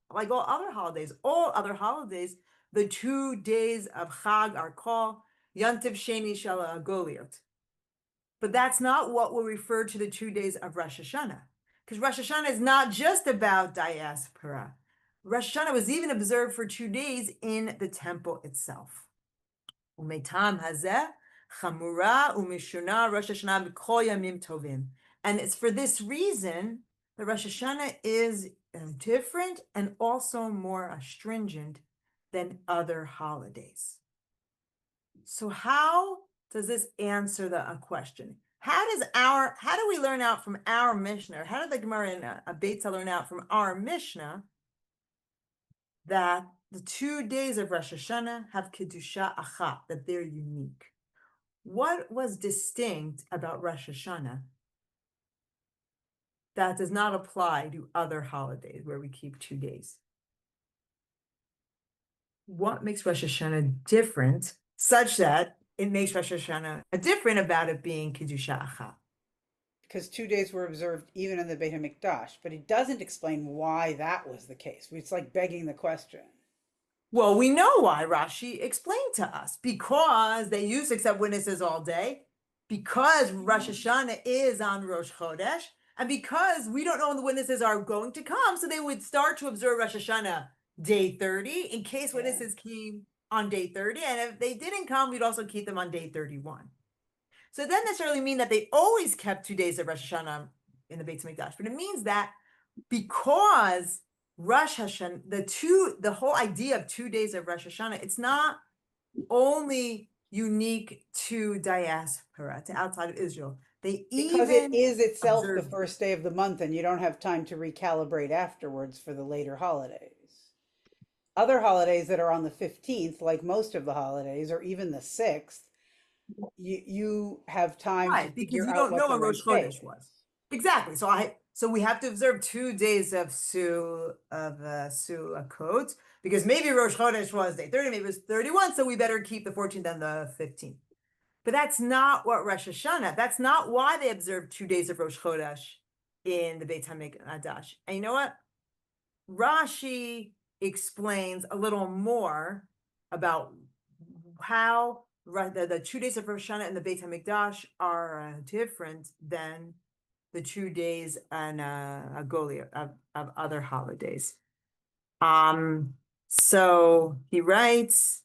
other holidays, the 2 days of Chag are called Yantiv Sheni Shel Agoliot. But that's not what we refer to the 2 days of Rosh Hashanah. Because Rosh Hashanah is not just about diaspora. Rosh Hashanah was even observed for 2 days in the temple itself. Umetam hazeh chamura umishuna Rosh Hashanah b'kol yamim tovim. And it's for this reason that Rosh Hashanah is different and also more stringent than other holidays. So how does this answer a question? How do we learn out from our Mishnah? How did the Gemara and Beitza learn out from our Mishnah that the 2 days of Rosh Hashanah have kedusha achat, that they're unique? What was distinct about Rosh Hashanah that does not apply to other holidays where we keep 2 days? What makes Rosh Hashanah different such that it makes Rosh Hashanah different about it being kedusha achat? Because 2 days were observed even in the Beit HaMikdash, but he doesn't explain why that was the case. It's like begging the question. Well, we know why. Rashi explained to us. Because they used to accept witnesses all day, because Rosh Hashanah is on Rosh Chodesh, and because we don't know when the witnesses are going to come, so they would start to observe Rosh Hashanah day 30 in case witnesses came on day 30, and if they didn't come, we'd also keep them on day 31. So it doesn't necessarily mean that they always kept 2 days of Rosh Hashanah in the Beit HaMikdash, but it means that because Rosh Hashanah, the whole idea of 2 days of Rosh Hashanah, it's not only unique to diaspora, to outside of Israel. They Because it even is itself the observed it. first day of the month, and you don't have time to recalibrate afterwards for the later holidays. Other holidays that are on the 15th, like most of the holidays, or even the 6th, you have time to Right, because figure you out don't what know the when right Rosh day Chodesh was. is. Exactly. So we have to observe 2 days of Sukkot, because maybe Rosh Chodesh was day 30, maybe it was 31, so we better keep the 14th and the 15th. But that's not what Rosh Hashanah. That's not why they observed 2 days of Rosh Chodesh in the Beit HaMikdash. And you know what? Rashi explains a little more about how the 2 days of Rosh Hashanah and the Beit HaMikdash are different than the 2 days and Agoli of other holidays. So he writes,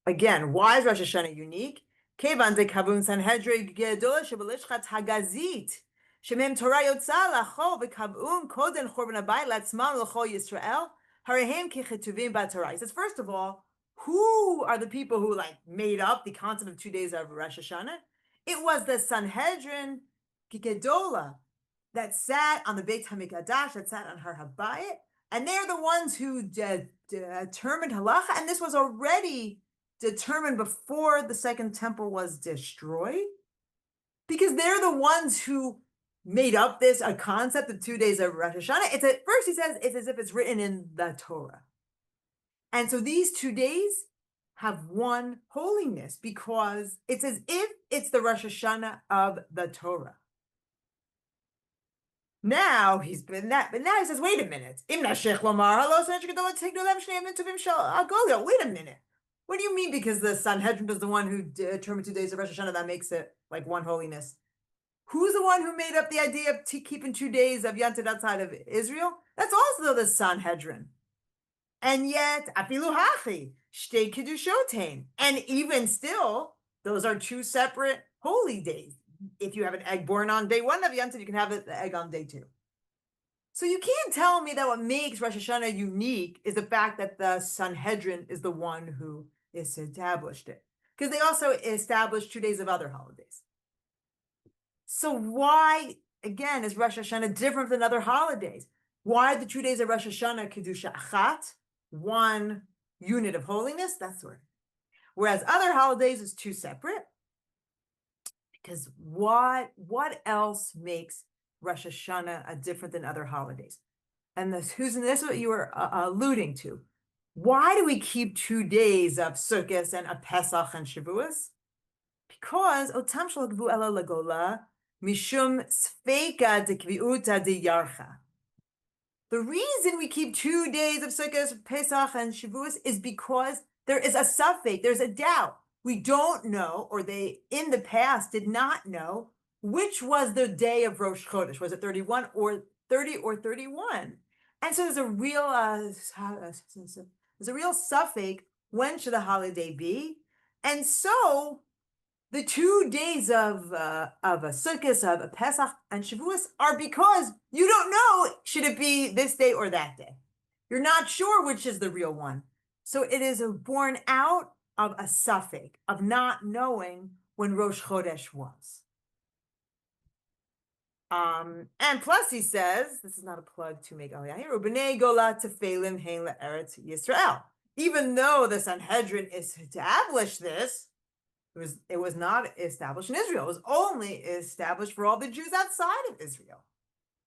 again, why is Rosh Hashanah unique? Kevan de kavun Sanhedrin gedolah shebelishchat hagazit shemem Torah yotza lacho v'kavun koden chorban habayit latzman l'chol Yisrael harihem kichetuvim b'Torah. He says, first of all, who are the people who made up the concept of 2 days of Rosh Hashanah? It was the Sanhedrin gedolah that sat on the Beit HaMikdash, that sat on Har Habayit, and they're the ones who determined halakhah, and this was already determined before the Second Temple was destroyed, because they're the ones who made up a concept of 2 days of Rosh Hashanah. First he says it's as if it's written in the Torah. And so these 2 days have one holiness, because it's as if it's the Rosh Hashanah of the Torah. Now he's been that, but now he says, wait a minute. Wait a minute. What do you mean? Because the Sanhedrin was the one who determined 2 days of Rosh Hashanah, that makes it like one holiness. Who's the one who made up the idea of keeping 2 days of Yom Tov outside of Israel? That's also the Sanhedrin. And yet, afilu hachi, shtei kiddushotain. And even still, those are 2 separate holy days. If you have an egg born on day 1 of Yom Tov, you can have the egg on day 2. So you can't tell me that what makes Rosh Hashanah unique is the fact that the Sanhedrin is the one who established it, because they also established 2 days of other holidays. So why, again, is Rosh Hashanah different than other holidays? Why are the 2 days of Rosh Hashanah kedusha achat, one unit of holiness? That's where. Whereas other holidays is 2 separate. Because what else makes Rosh Hashanah different than other holidays? And this is what you were alluding to. Why do we keep 2 days of Sukkot and a Pesach and Shavuos? Because otam shel gvu ela lagola mishum sfeika de kviuta de yarcha. The reason we keep 2 days of Sukkot, Pesach, and Shavuos is because there is a suffix, there's a doubt. We don't know, or they in the past did not know, which was the day of Rosh Chodesh. Was it 31 or 30 or 31? And so there's a real suffix. When should the holiday be? And so the 2 days of a Sukkot, of a Pesach, and Shavuos are because you don't know, should it be this day or that day? You're not sure which is the real one. So it is born out of a suffix, of not knowing when Rosh Chodesh was. And plus he says, this is not a plug to make Aliyah here, B'nei Gola Tefelim Hein LaEretz Yisrael. Even though the Sanhedrin established this, it was not established in Israel. It was only established for all the Jews outside of Israel.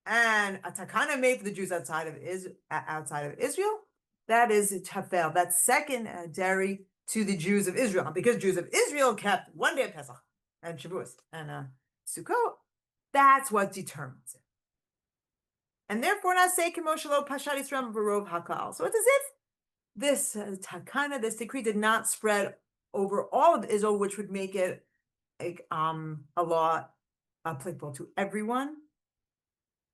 And a takana made for the Jews outside of Israel, that is tafel, that's secondary to the Jews of Israel. And because Jews of Israel kept 1 day of Pesach and Shavuos and Sukkot, that's what determines it. And therefore, not say Kemoshalo Pashat Yisrael Barov Hakal. So it's as if this takana, this decree, did not spread over all of Israel, which would make it a law applicable to everyone.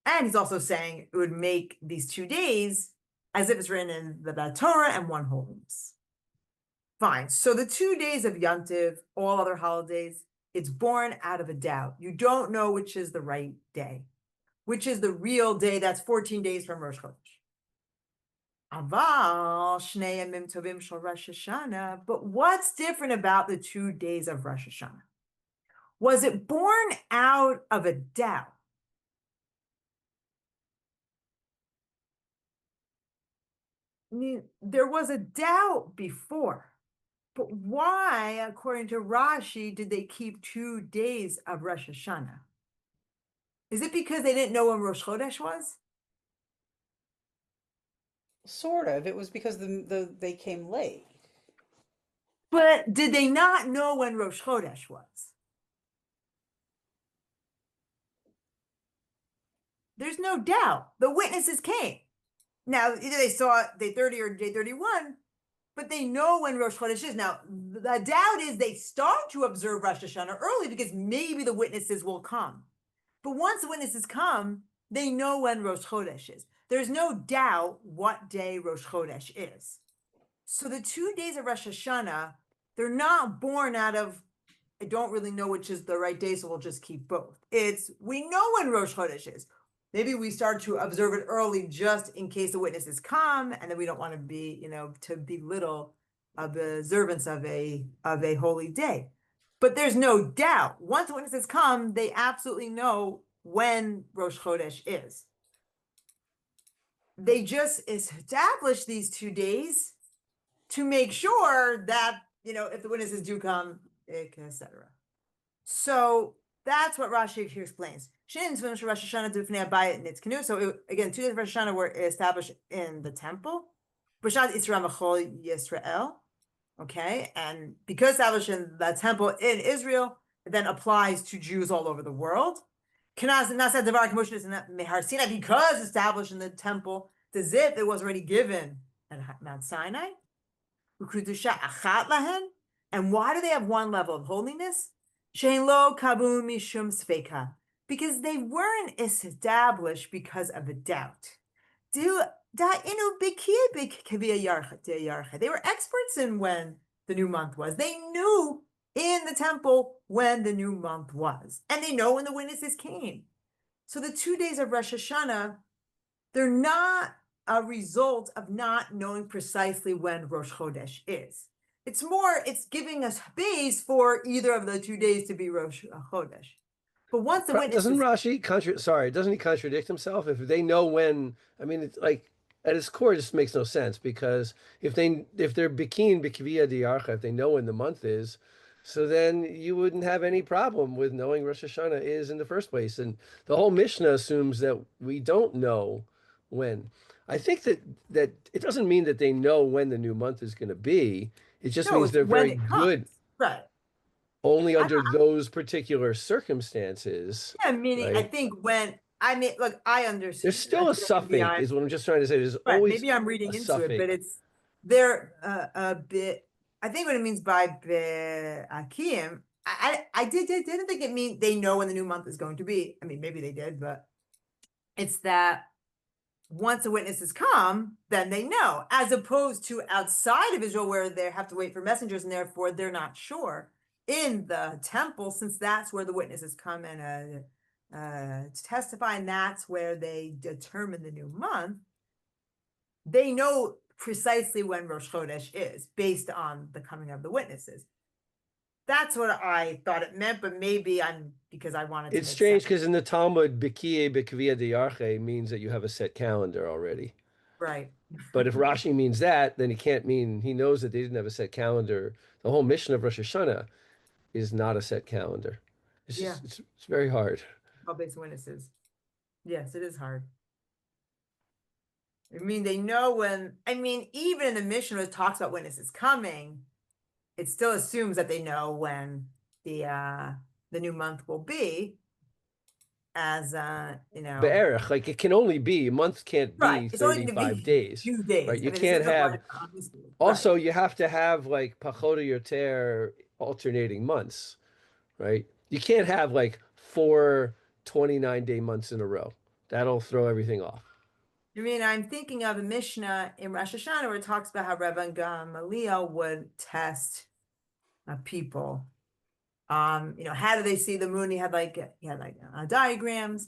And he's also saying it would make these 2 days as if it's written in the Torah and one holiness. Fine. So the 2 days of Yom Tov, all other holidays, it's born out of a doubt. You don't know which is the right day, which is the real day. That's 14 days from Rosh Chodesh. Aval Shnei Yamim Tovim Shel Rosh Hashanah. But what's different about the 2 days of Rosh Hashanah? Was it born out of a doubt? I mean, there was a doubt before, but why, according to Rashi, did they keep 2 days of Rosh Hashanah? Is it because they didn't know when Rosh Chodesh was? Sort of. It was because they came late. But did they not know when Rosh Chodesh was? There's no doubt. The witnesses came. Now, either they saw it day 30 or day 31, but they know when Rosh Chodesh is. Now, the doubt is they start to observe Rosh Hashanah early because maybe the witnesses will come. But once the witnesses come, they know when Rosh Chodesh is. There's no doubt what day Rosh Chodesh is. So the 2 days of Rosh Hashanah, they're not born out of, I don't really know which is the right day, so we'll just keep both. It's, we know when Rosh Chodesh is. Maybe we start to observe it early just in case the witnesses come, and then we don't want to be, to belittle the observance of a holy day. But there's no doubt, once the witnesses come, they absolutely know when Rosh Chodesh is. They just establish these 2 days to make sure that, if the witnesses do come, etc. So that's what Rashi here explains. So again, 2 days of Rosh Hashanah were established in the temple. Yisrael. Okay, and because established in the temple in Israel, it then applies to Jews all over the world. Because established in the temple, the zip it was already given at Mount Sinai. And why do they have one level of holiness? Because they weren't established because of a doubt. They were experts in when the new month was. They knew in the temple when the new month was. And they know when the witnesses came. So the 2 days of Rosh Hashanah, they're not a result of not knowing precisely when Rosh Chodesh is. It's giving us space for either of the 2 days to be Rosh Chodesh. But once the witnesses... Doesn't Rashi doesn't he contradict himself? If they know when, I mean, it's like, at its core, it just makes no sense, because if they're bikin b'kviya diarcha, if they know when the month is, so then you wouldn't have any problem with knowing Rosh Hashanah is in the first place. And the whole Mishnah assumes that we don't know when. I think that it doesn't mean that they know when the new month is going to be. It just means they're very good. Right. Only under those particular circumstances. Yeah, meaning right? I think look, I understand. There's still a suffix, is what I'm just trying to say. There's always maybe I'm reading into suffix. it, but they're a bit. I think what it means by akim, I didn't think it mean they know when the new month is going to be. I mean, maybe they did, but it's that once the witnesses come, then they know, as opposed to outside of Israel where they have to wait for messengers and therefore they're not sure. In the temple, since that's where the witnesses come and to testify, and that's where they determine the new month, they know precisely when Rosh Chodesh is based on the coming of the witnesses. That's what I thought it meant, but maybe because I wanted to. It's strange because in the Talmud, Bikiye B'Kviya Diarche means that you have a set calendar already. Right. But if Rashi means that, then he knows that they didn't have a set calendar. The whole mission of Rosh Hashanah is not a set calendar. It's very hard. All based on witnesses. Yes, it is hard. I mean, they know when, even in the mission where it talks about witnesses coming, it still assumes that they know when the new month will be, as Be'erich, like it can only be, a month can't be 35 days. 2 days. Right. You can't have, also you have to have like pachot yoter alternating months, right? You can't have like 4 29-day months in a row. That'll throw everything off. I'm thinking of a Mishnah in Rosh Hashanah where it talks about how Rabban Gamaliel would test people. How do they see the moon? He had diagrams,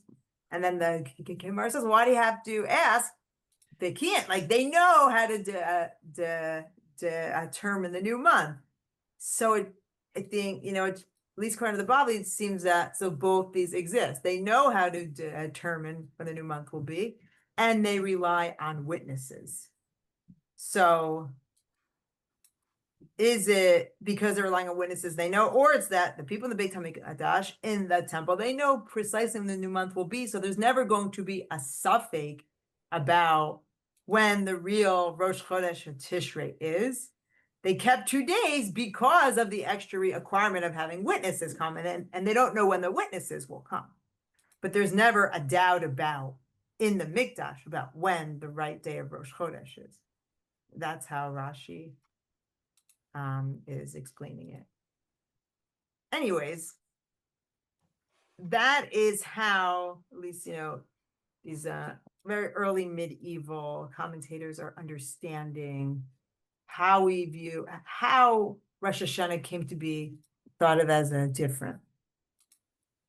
and then the Gemara says, "Why do you have to ask? They can't. Like they know how to determine the new month." So I think least according to the Bavli, it seems that so both these exist. They know how to determine when the new month will be, and they rely on witnesses. So is it because they're relying on witnesses they know, or it's that the people in the Beit HaMikdash in the temple, they know precisely when the new month will be, so there's never going to be a suffix about when the real Rosh Chodesh or Tishrei is. They kept 2 days because of the extra requirement of having witnesses come in, and they don't know when the witnesses will come. But there's never a doubt about in the Mikdash about when the right day of Rosh Chodesh is. That's how Rashi is explaining it. Anyways, that is how, at least, these very early medieval commentators are understanding how we view, how Rosh Hashanah came to be thought of as a different.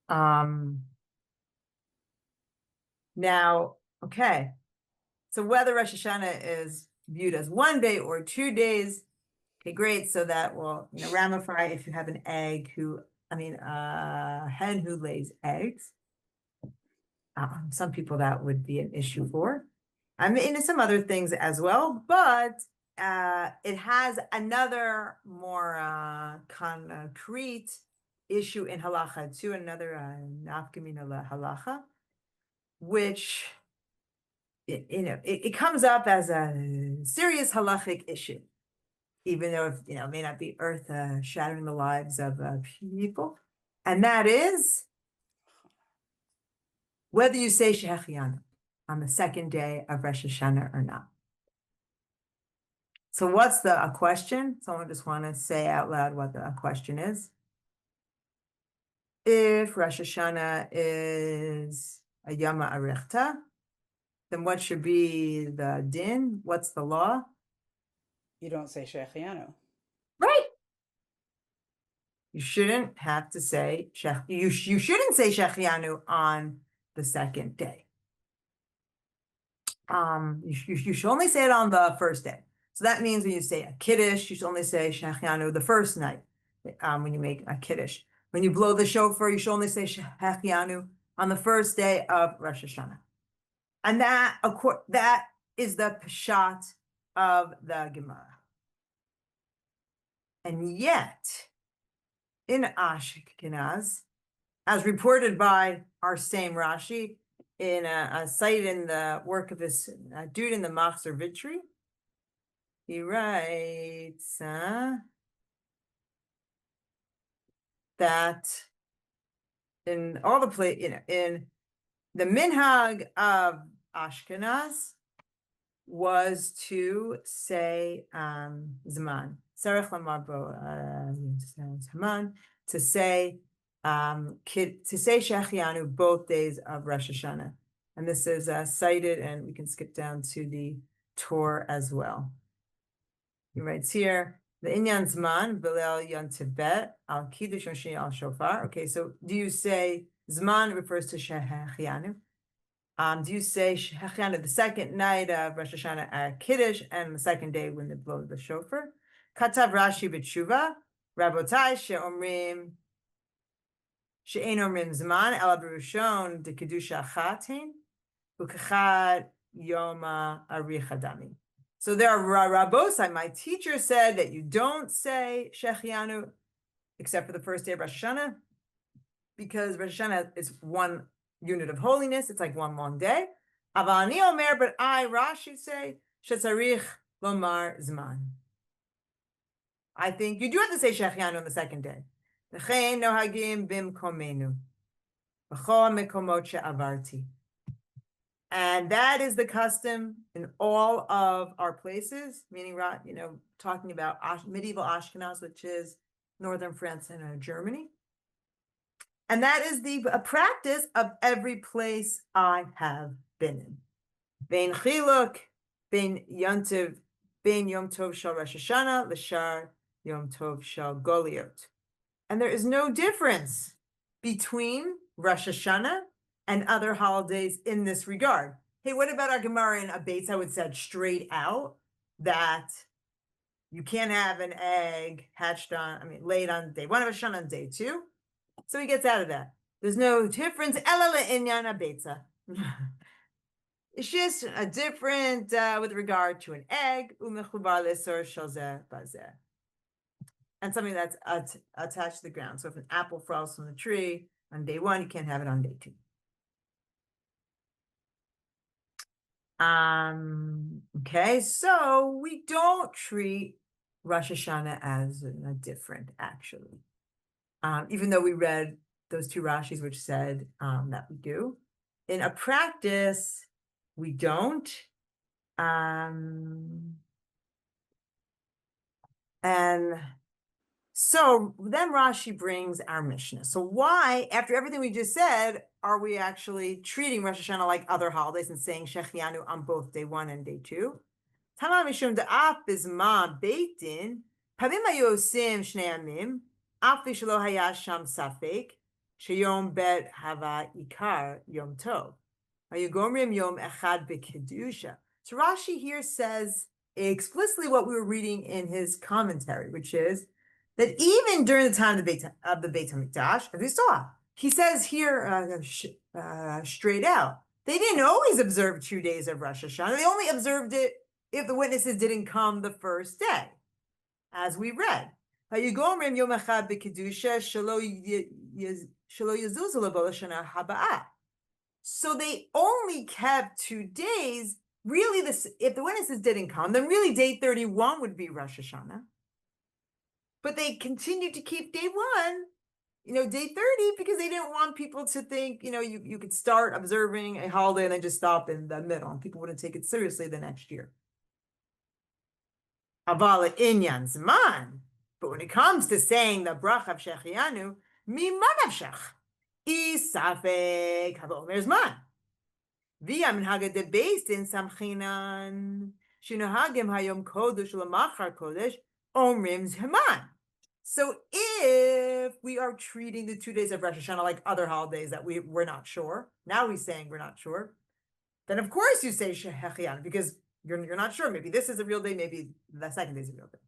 Now, okay, so whether Rosh Hashanah is viewed as 1 day or 2 days, okay, great. So that will ramify if you have an egg a hen who lays eggs. Some people that would be an issue for. Some other things as well, but it has another more concrete issue in halakhah too, another nafkamina halakhah, which it comes up as a serious halakhic issue, even though it may not be earth shattering the lives of people, and that is whether you say Shehechianu on the second day of Rosh Hashanah or not. So what's a question? Someone just want to say out loud what the question is. If Rosh Hashanah is a Yom Arichta, then what should be the din? What's the law? You don't say Shechianu. Right. You shouldn't have to say you shouldn't say Shechianu on the second day. You should only say it on the first day. So that means when you say a kiddush, you should only say Shechianu the first night. When you make a kiddush, when you blow the shofar, you should only say Shechianu on the first day of Rosh Hashanah, and that is the Peshat of the Gemara. And yet, in Ashkenaz, as reported by our same Rashi, in a site in the work of this dude in the Machzor Vitri, he writes that in all the in the minhag of Ashkenaz was to say Zman, Sarech Lamar Bo Zman, to say Shechianu both days of Rosh Hashanah. And this is cited, and we can skip down to the Torah as well. He writes here, the Inyan Zman, Bilel Yon Tibet, Al Kiddush Shani Al Shofar. Okay, so do you say Zman refers to Shechianu? Do you say Shechianu the second night of Rosh Hashanah at Kiddush and the second day when they blow the shofar? Katav Rashi b'tshuva, Rabotai she'omrim she'ein omrim zman ela b'rishon de kedusha chatin u'kachad yoma arichadami. So there are Rabosai. My teacher said that you don't say Shechianu except for the first day of Rosh Hashanah, because Rosh Hashanah is one unit of holiness. It's like one long day. Avani Omer, but I, Rashi, say shetzarich lomar zman. I think you do have to say Shechianu on the second day. V'chein nohagim bimkomenu v'chol mekomot she'avarti. And that is the custom in all of our places, meaning, talking about medieval Ashkenaz, which is northern France and Germany. And that is the practice of every place I have been in. Bein chiluk, bein Yom Tov shel Rosh Hashanah, l'shar Yom Tov shel Goliot. And there is no difference between Rosh Hashanah and other holidays in this regard. Hey, what about our Gemara in Abates? I would say straight out that you can't have an egg laid on day 1 of Shana on day 2. So he gets out of that. There's no difference. Ela le'inyan ha'beitza. It's just a different with regard to an egg. U'mechubar le'sor shel zeh bazeh. And something that's attached to the ground. So if an apple falls from the tree on day 1, you can't have it on day 2. Okay, so we don't treat Rosh Hashanah as a different, actually. Even though we read those 2 Rashis which said that we do. In a practice, we don't. And so then Rashi brings our Mishnah. So why, after everything we just said, are we actually treating Rosh Hashanah like other holidays and saying Shechianu on both day 1 and day 2? Tama mishum da'af bizma beitin, pavim hayu osim shnei yamim, af v'shelo haya sham safek, sheyom bet hava ikar yom tov. Hayu gomrim yom echad b'kedusha. So Rashi here says explicitly what we were reading in his commentary, which is that even during the time of the Beit HaMikdash, as we saw, he says here straight out, they didn't always observe 2 days of Rosh Hashanah. They only observed it if the witnesses didn't come the first day, as we read. So they only kept 2 days. Really, if the witnesses didn't come, then really day 31 would be Rosh Hashanah. But they continued to keep day 1, day 30, because they didn't want people to think, you could start observing a holiday and then just stop in the middle, and people wouldn't take it seriously the next year. Aval inyan zman. But when it comes to saying the bracha of Shechianu, miman avshach, isafek habomer zman. Via minhaga de based in samchinan, shinahagim hayom kodesh lamachar kodesh, omrim zman. So if we are treating the 2 days of Rosh Hashanah like other holidays that we're not sure, now he's saying we're not sure, then of course you say Shechianu, because you're not sure. Maybe this is a real day, maybe the second day is a real day.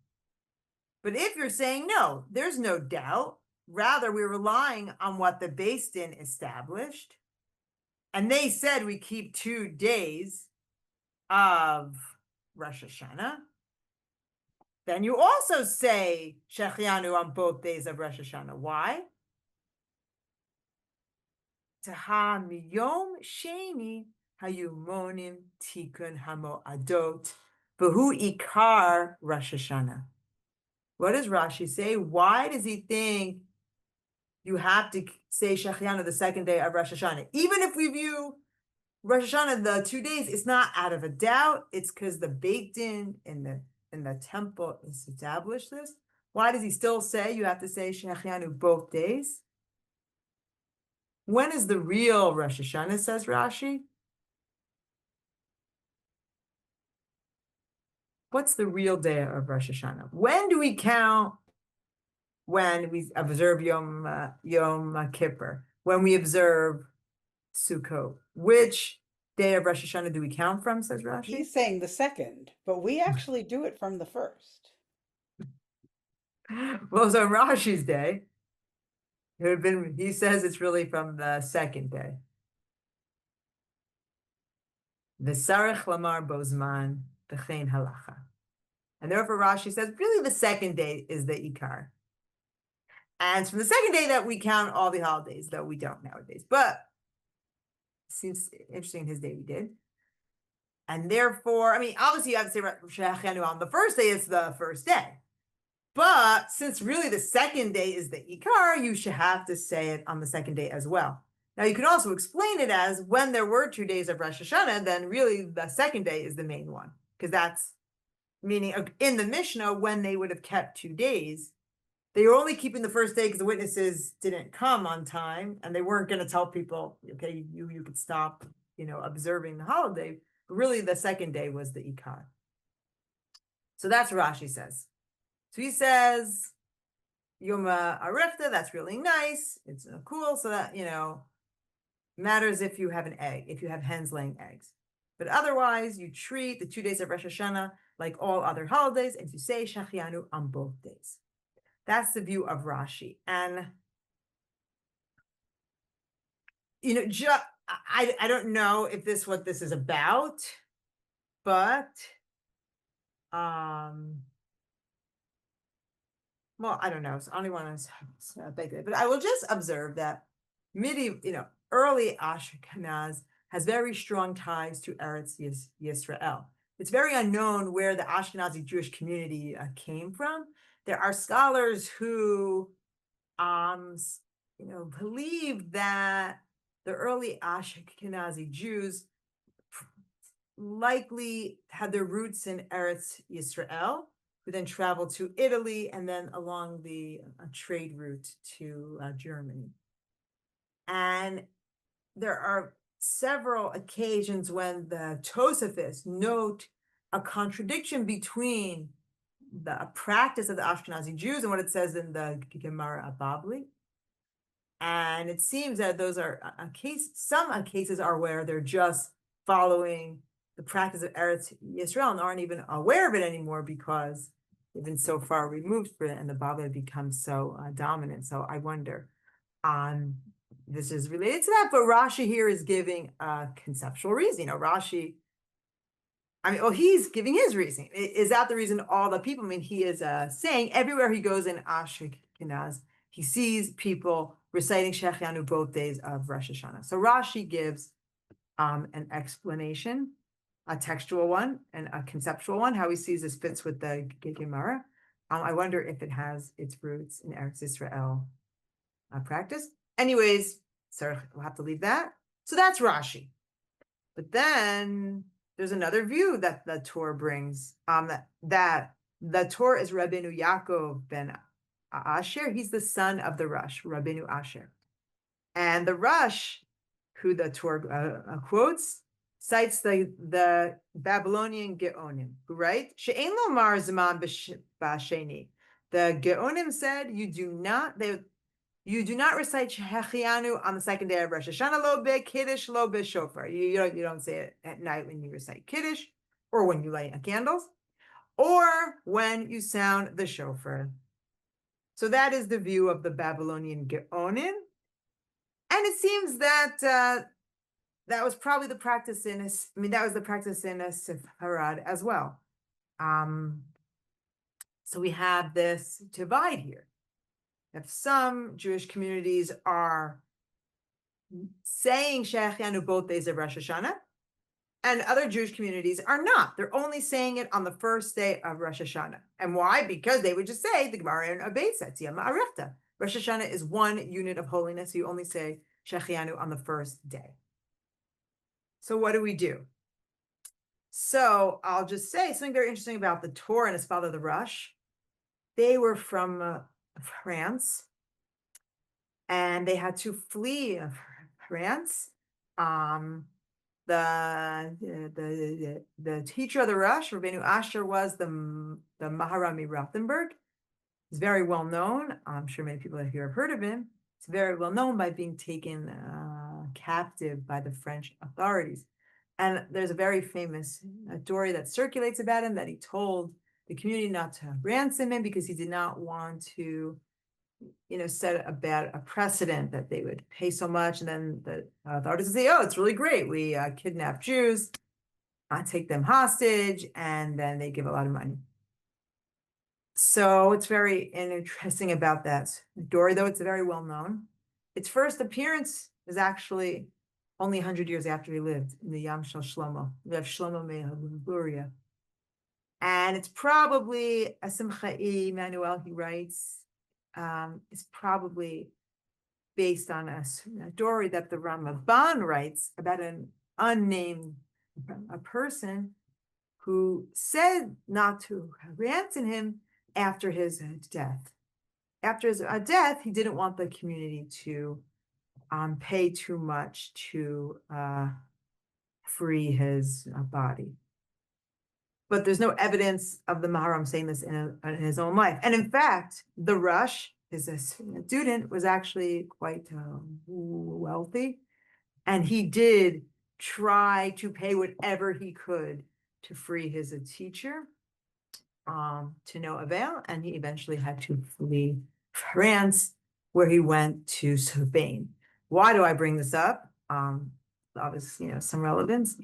But if you're saying no, there's no doubt, rather we're relying on what the Beis Din established, and they said we keep 2 days of Rosh Hashanah, then you also say Shechianu on both days of Rosh Hashanah. Why? Taha miyom sheni hayumonim tikun hamo adot v'hu ikar Rosh Hashanah. What does Rashi say? Why does he think you have to say Shechianu the second day of Rosh Hashanah? Even if we view Rosh Hashanah the 2 days, it's not out of a doubt. It's because the Beit Din in the temple established this. Why does he still say you have to say Shechianu both days? When is the real Rosh Hashanah, says Rashi? What's the real day of Rosh Hashanah? When do we count when we observe Yom Kippur? When we observe Sukkot? Which day of Rosh Hashanah do we count from, says Rashi? He's saying the second, but we actually do it from the first. Well, so Rashi's day, he says it's really from the second day. V'sarech lamar bozman v'chein halakhah. And therefore Rashi says really the second day is the Ikar. And it's from the second day that we count all the holidays, though we don't nowadays. But it seems interesting in his day we did. And therefore, obviously you have to say Shechianu on the first day, it's the first day. But since really the second day is the Ikar, you should have to say it on the second day as well. Now you can also explain it as when there were 2 days of Rosh Hashanah, then really the second day is the main one. Because that's meaning in the Mishnah, when they would have kept 2 days, they were only keeping the first day because the witnesses didn't come on time, and they weren't going to tell people, okay, you could stop, observing the holiday. But really, the second day was the Ikar. So that's what Rashi says. So he says, Yom Arifta, that's really nice. It's cool. So that, matters if you have an egg, if you have hens laying eggs. But otherwise, you treat the 2 days of Rosh Hashanah like all other holidays, and you say Shechianu on both days. That's the view of Rashi. And you know, I don't know if what this is about, but well, I don't know. So I only want to beg it, but I will just observe that early Ashkenaz has very strong ties to Eretz Yisrael. It's very unknown where the Ashkenazi Jewish community came from. There are scholars who, believe that the early Ashkenazi Jews likely had their roots in Eretz Yisrael, who then traveled to Italy and then along the trade route to Germany. And there are several occasions when the Tosafists note a contradiction between the practice of the Ashkenazi Jews and what it says in the Gemara Babli. And it seems that those are some cases are where they're just following the practice of Eretz Yisrael and aren't even aware of it anymore because they've been so far removed from it, and the Babli becomes so dominant. So I wonder, this is related to that, but Rashi here is giving a conceptual reason. Rashi, he's giving his reason. Is that the reason all the people? He is saying everywhere he goes in Ashkenaz, he sees people reciting Shechianu both days of Rosh Hashanah. So Rashi gives an explanation, a textual one and a conceptual one, how he sees this fits with the Gemara. I wonder if it has its roots in Eretz Yisrael practice. Anyways, so we'll have to leave that. So that's Rashi. But then there's another view that the Torah brings, that the Torah is Rabbeinu Yaakov ben Asher. He's the son of the Rosh, Rabbeinu Asher. And the Rosh, who the Torah quotes, cites the Babylonian Geonim, who write, She'ein lomar zman b'sheni. The Geonim said, you do not recite Shechianu on the second day of Rosh Hashanah, lo be Kiddush, lo be shofar. You don't say it at night when you recite Kiddush, or when you light candles, or when you sound the shofar. So that is the view of the Babylonian Geonim. And it seems that that was probably the practice in Sepharad as well. So we have this divide here. If some Jewish communities are saying Shechianu both days of Rosh Hashanah, and other Jewish communities are not. They're only saying it on the first day of Rosh Hashanah. And why? Because they would just say the Gemara in Abed says, Rosh Hashanah is one unit of holiness. So you only say Shechianu on the first day. So what do we do? So I'll just say something very interesting about the Torah and his father, the Rosh. They were from France, and they had to flee France. The teacher of the Rosh, Rabbeinu Asher, was the Maharami Rothenburg. He's very well known. I'm sure many people here have heard of him. He's very well known by being taken captive by the French authorities. And there's a very famous story that circulates about him, that he told the community not to ransom him because he did not want to, set a precedent that they would pay so much. And then the authorities would say, oh, it's really great. We kidnap Jews, take them hostage, and then they give a lot of money. So it's very interesting about that story, though it's very well known. Its first appearance is actually only 100 years after he lived, in the Yam Shel Shlomo. We have Shlomo Mehaluria. And it's probably, Asimcha'i Manuel, he writes, it's probably based on a story that the Ramban writes about an unnamed person who said not to ransom him after his death. After his death, he didn't want the community to pay too much to free his body. But there's no evidence of the Maharam saying this in his own life. And in fact, the Rosh, his student, was actually quite wealthy. And he did try to pay whatever he could to free his teacher, to no avail. And he eventually had to flee France, where he went to Spain. Why do I bring this up? obviously, some relevance.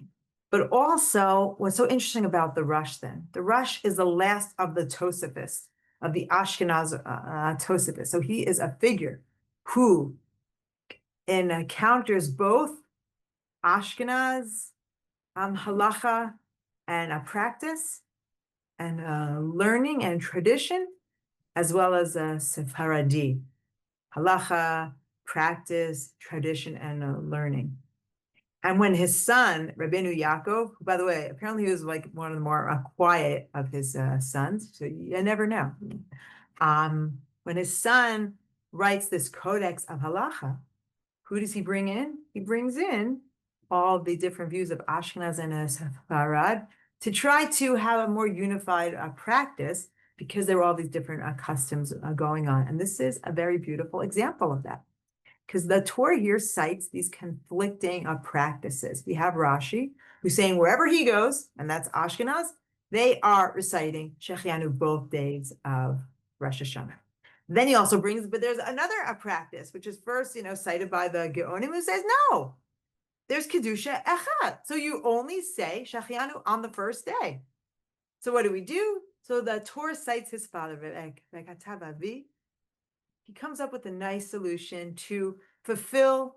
But also, what's so interesting about the Rosh then? The Rosh is the last of the Tosafos, of the Ashkenaz Tosafos. So he is a figure who encounters both Ashkenaz halakhah and a practice and learning and tradition, as well as Sephardi halakhah, practice, tradition, and learning. And when his son, Rabbeinu Yaakov, who, by the way, apparently he was like one of the more quiet of his sons, so you never know. When his son writes this codex of halakhah, who does he bring in? He brings in all the different views of Ashkenaz and Sepharad to try to have a more unified practice, because there were all these different customs going on. And this is a very beautiful example of that, because the Torah here cites these conflicting practices. We have Rashi, who's saying wherever he goes, and that's Ashkenaz, they are reciting Shechianu both days of Rosh Hashanah. Then he also brings, but there's another practice, which is first, cited by the Geonim, who says, no, there's Kedusha Echad. So you only say Shechianu on the first day. So what do? So the Torah cites his father, he comes up with a nice solution to fulfill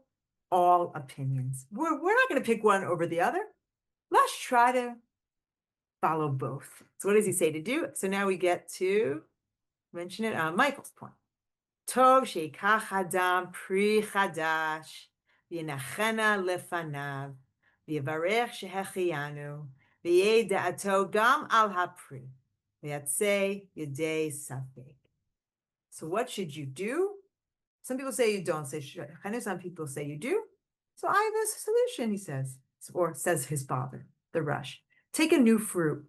all opinions. We're not going to pick one over the other. Let's try to follow both. So what does he say to do? So now we get to mention it on Michael's point. Tov sheikach adam pri chadash v'yenachena lefanav v'yivarech shehechianu v'yeh da'ato gam al hapri v'yatzeh yedei safek. So what should you do? Some people say you don't say shechanu. Some people say you do. So I have a solution, he says, or says his father, the Rosh. Take a new fruit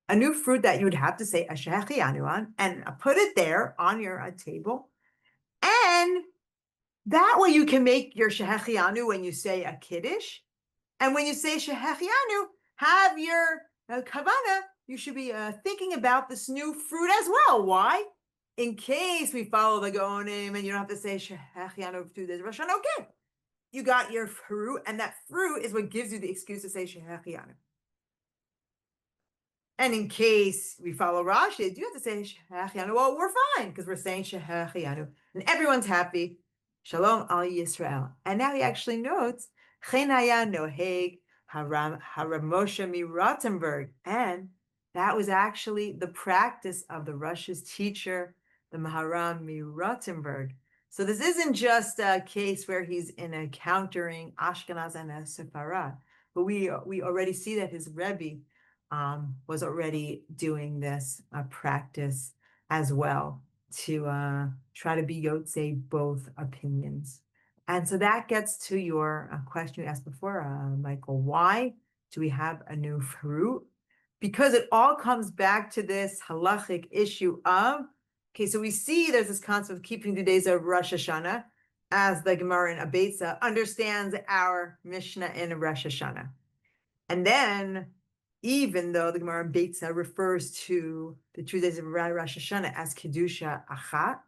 that you would have to say a shechianu on, and put it there on your table. And that way you can make your shechianu when you say a kiddush. And when you say shechianu, have your kavana, you should be thinking about this new fruit as well. Why? In case we follow the Geonim and you don't have to say shechianu 2 days of Rosh Hashanah, okay. You got your fruit, and that fruit is what gives you the excuse to say shechianu. And in case we follow Rashi, you have to say shechianu. Well, we're fine, because we're saying shechianu. And everyone's happy. Shalom al Yisrael. And now he actually notes, Chenaya noheg haramosha mi Rottenberg. And that was actually the practice of the Rosh's teacher, the Maharam mi Rottenberg. So this isn't just a case where he's encountering Ashkenaz and Sepharad, but we already see that his Rebbe was already doing this practice as well, to try to be Yotzei both opinions. And so that gets to your question you asked before, Michael. Why do we have a new fruit? Because it all comes back to this halakhic issue of, okay, so we see there's this concept of keeping the days of Rosh Hashanah, as the Gemara in Abetza understands our Mishnah in Rosh Hashanah. And then, even though the Gemara in Abetza refers to the 2 days of Rosh Hashanah as Kedusha Achat,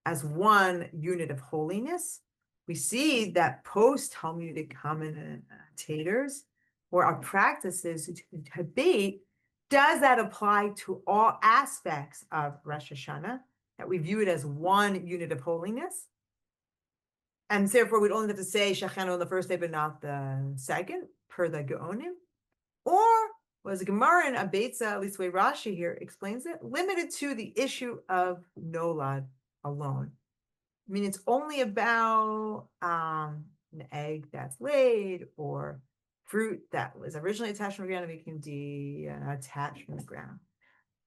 as one unit of holiness, we see that post-Talmudic commentators or our practices debate, does that apply to all aspects of Rosh Hashanah, that we view it as one unit of holiness? And therefore, we'd only have to say Shechanu on the first day, but not the second, per the Geonim? Or was Gemara in Abetza, at least the way Rashi here explains it, limited to the issue of Nolad alone? I mean, it's only about an egg that's laid, or fruit that was originally attached from the ground and we can detach from the ground.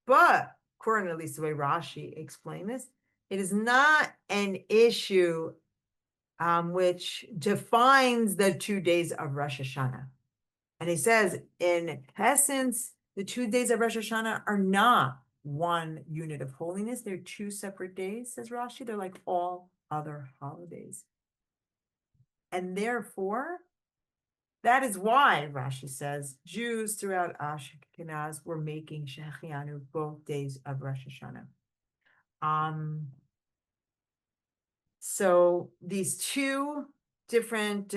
But according to at least the way Rashi explained this, it is not an issue which defines the 2 days of Rosh Hashanah. And he says, in essence, the 2 days of Rosh Hashanah are not one unit of holiness. They're 2 separate days, says Rashi. They're like all other holidays. And therefore, that is why Rashi says Jews throughout Ashkenaz were making Shechianu both days of Rosh Hashanah. So these 2 different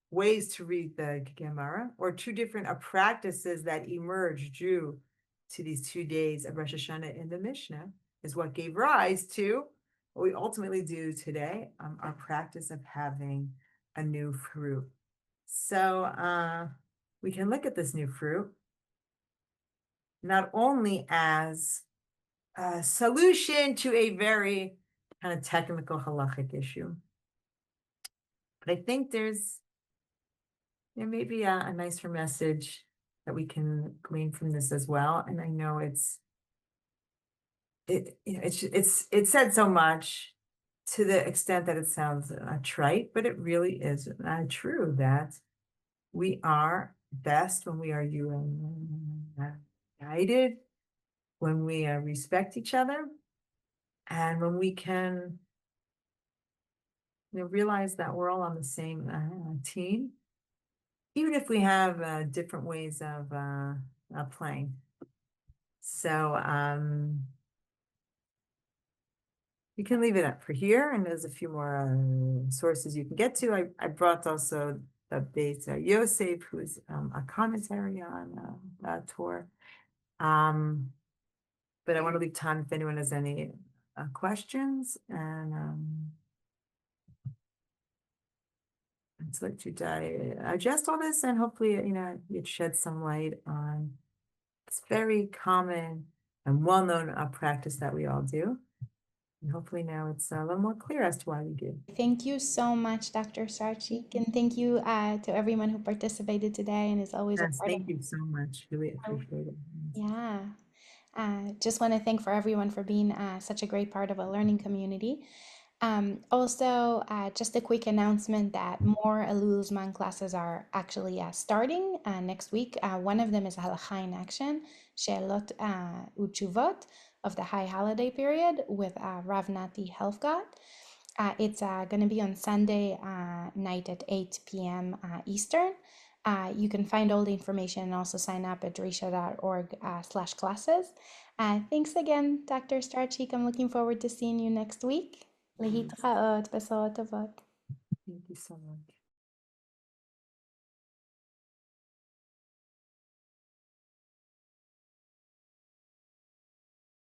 ways to read the Gemara, or two different practices that emerged due to these 2 days of Rosh Hashanah in the Mishnah, is what gave rise to what we ultimately do today, our practice of having a new fruit. So we can look at this new fruit not only as a solution to a very kind of technical halakhic issue, but I think there may be a nicer message that we can glean from this as well. And I know it's said so much to the extent that it sounds trite, but it really is true that we are best when we are united, when we respect each other, and when we can realize that we're all on the same team, even if we have different ways of playing. So you can leave it up for here, and there's a few more sources you can get to. I brought also the Beit Yosef, who's a commentary on Torah. But I want to leave time if anyone has any questions, and let's let you digest all this, and hopefully, it sheds some light on this very common and well-known practice that we all do. And hopefully now it's a little more clear as to why we do. Thank you so much, Dr. Schick, and thank you to everyone who participated today and is always a Yes, part of thank you so much. Really appreciate it. Yeah. Just want to thank for everyone for being such a great part of a learning community. Also, just a quick announcement that more Elul Zman classes are actually starting next week. One of them is halakhah in action, She'elot Utshuvot of the high holiday period with Rav Nati Helfgott. It's going to be on Sunday night at 8 p.m. Eastern. You can find all the information and also sign up at drisha.org/classes. Thanks again, Dr. Strauch. I'm looking forward to seeing you next week. להתראות, בשורות טובות. Thank you so much.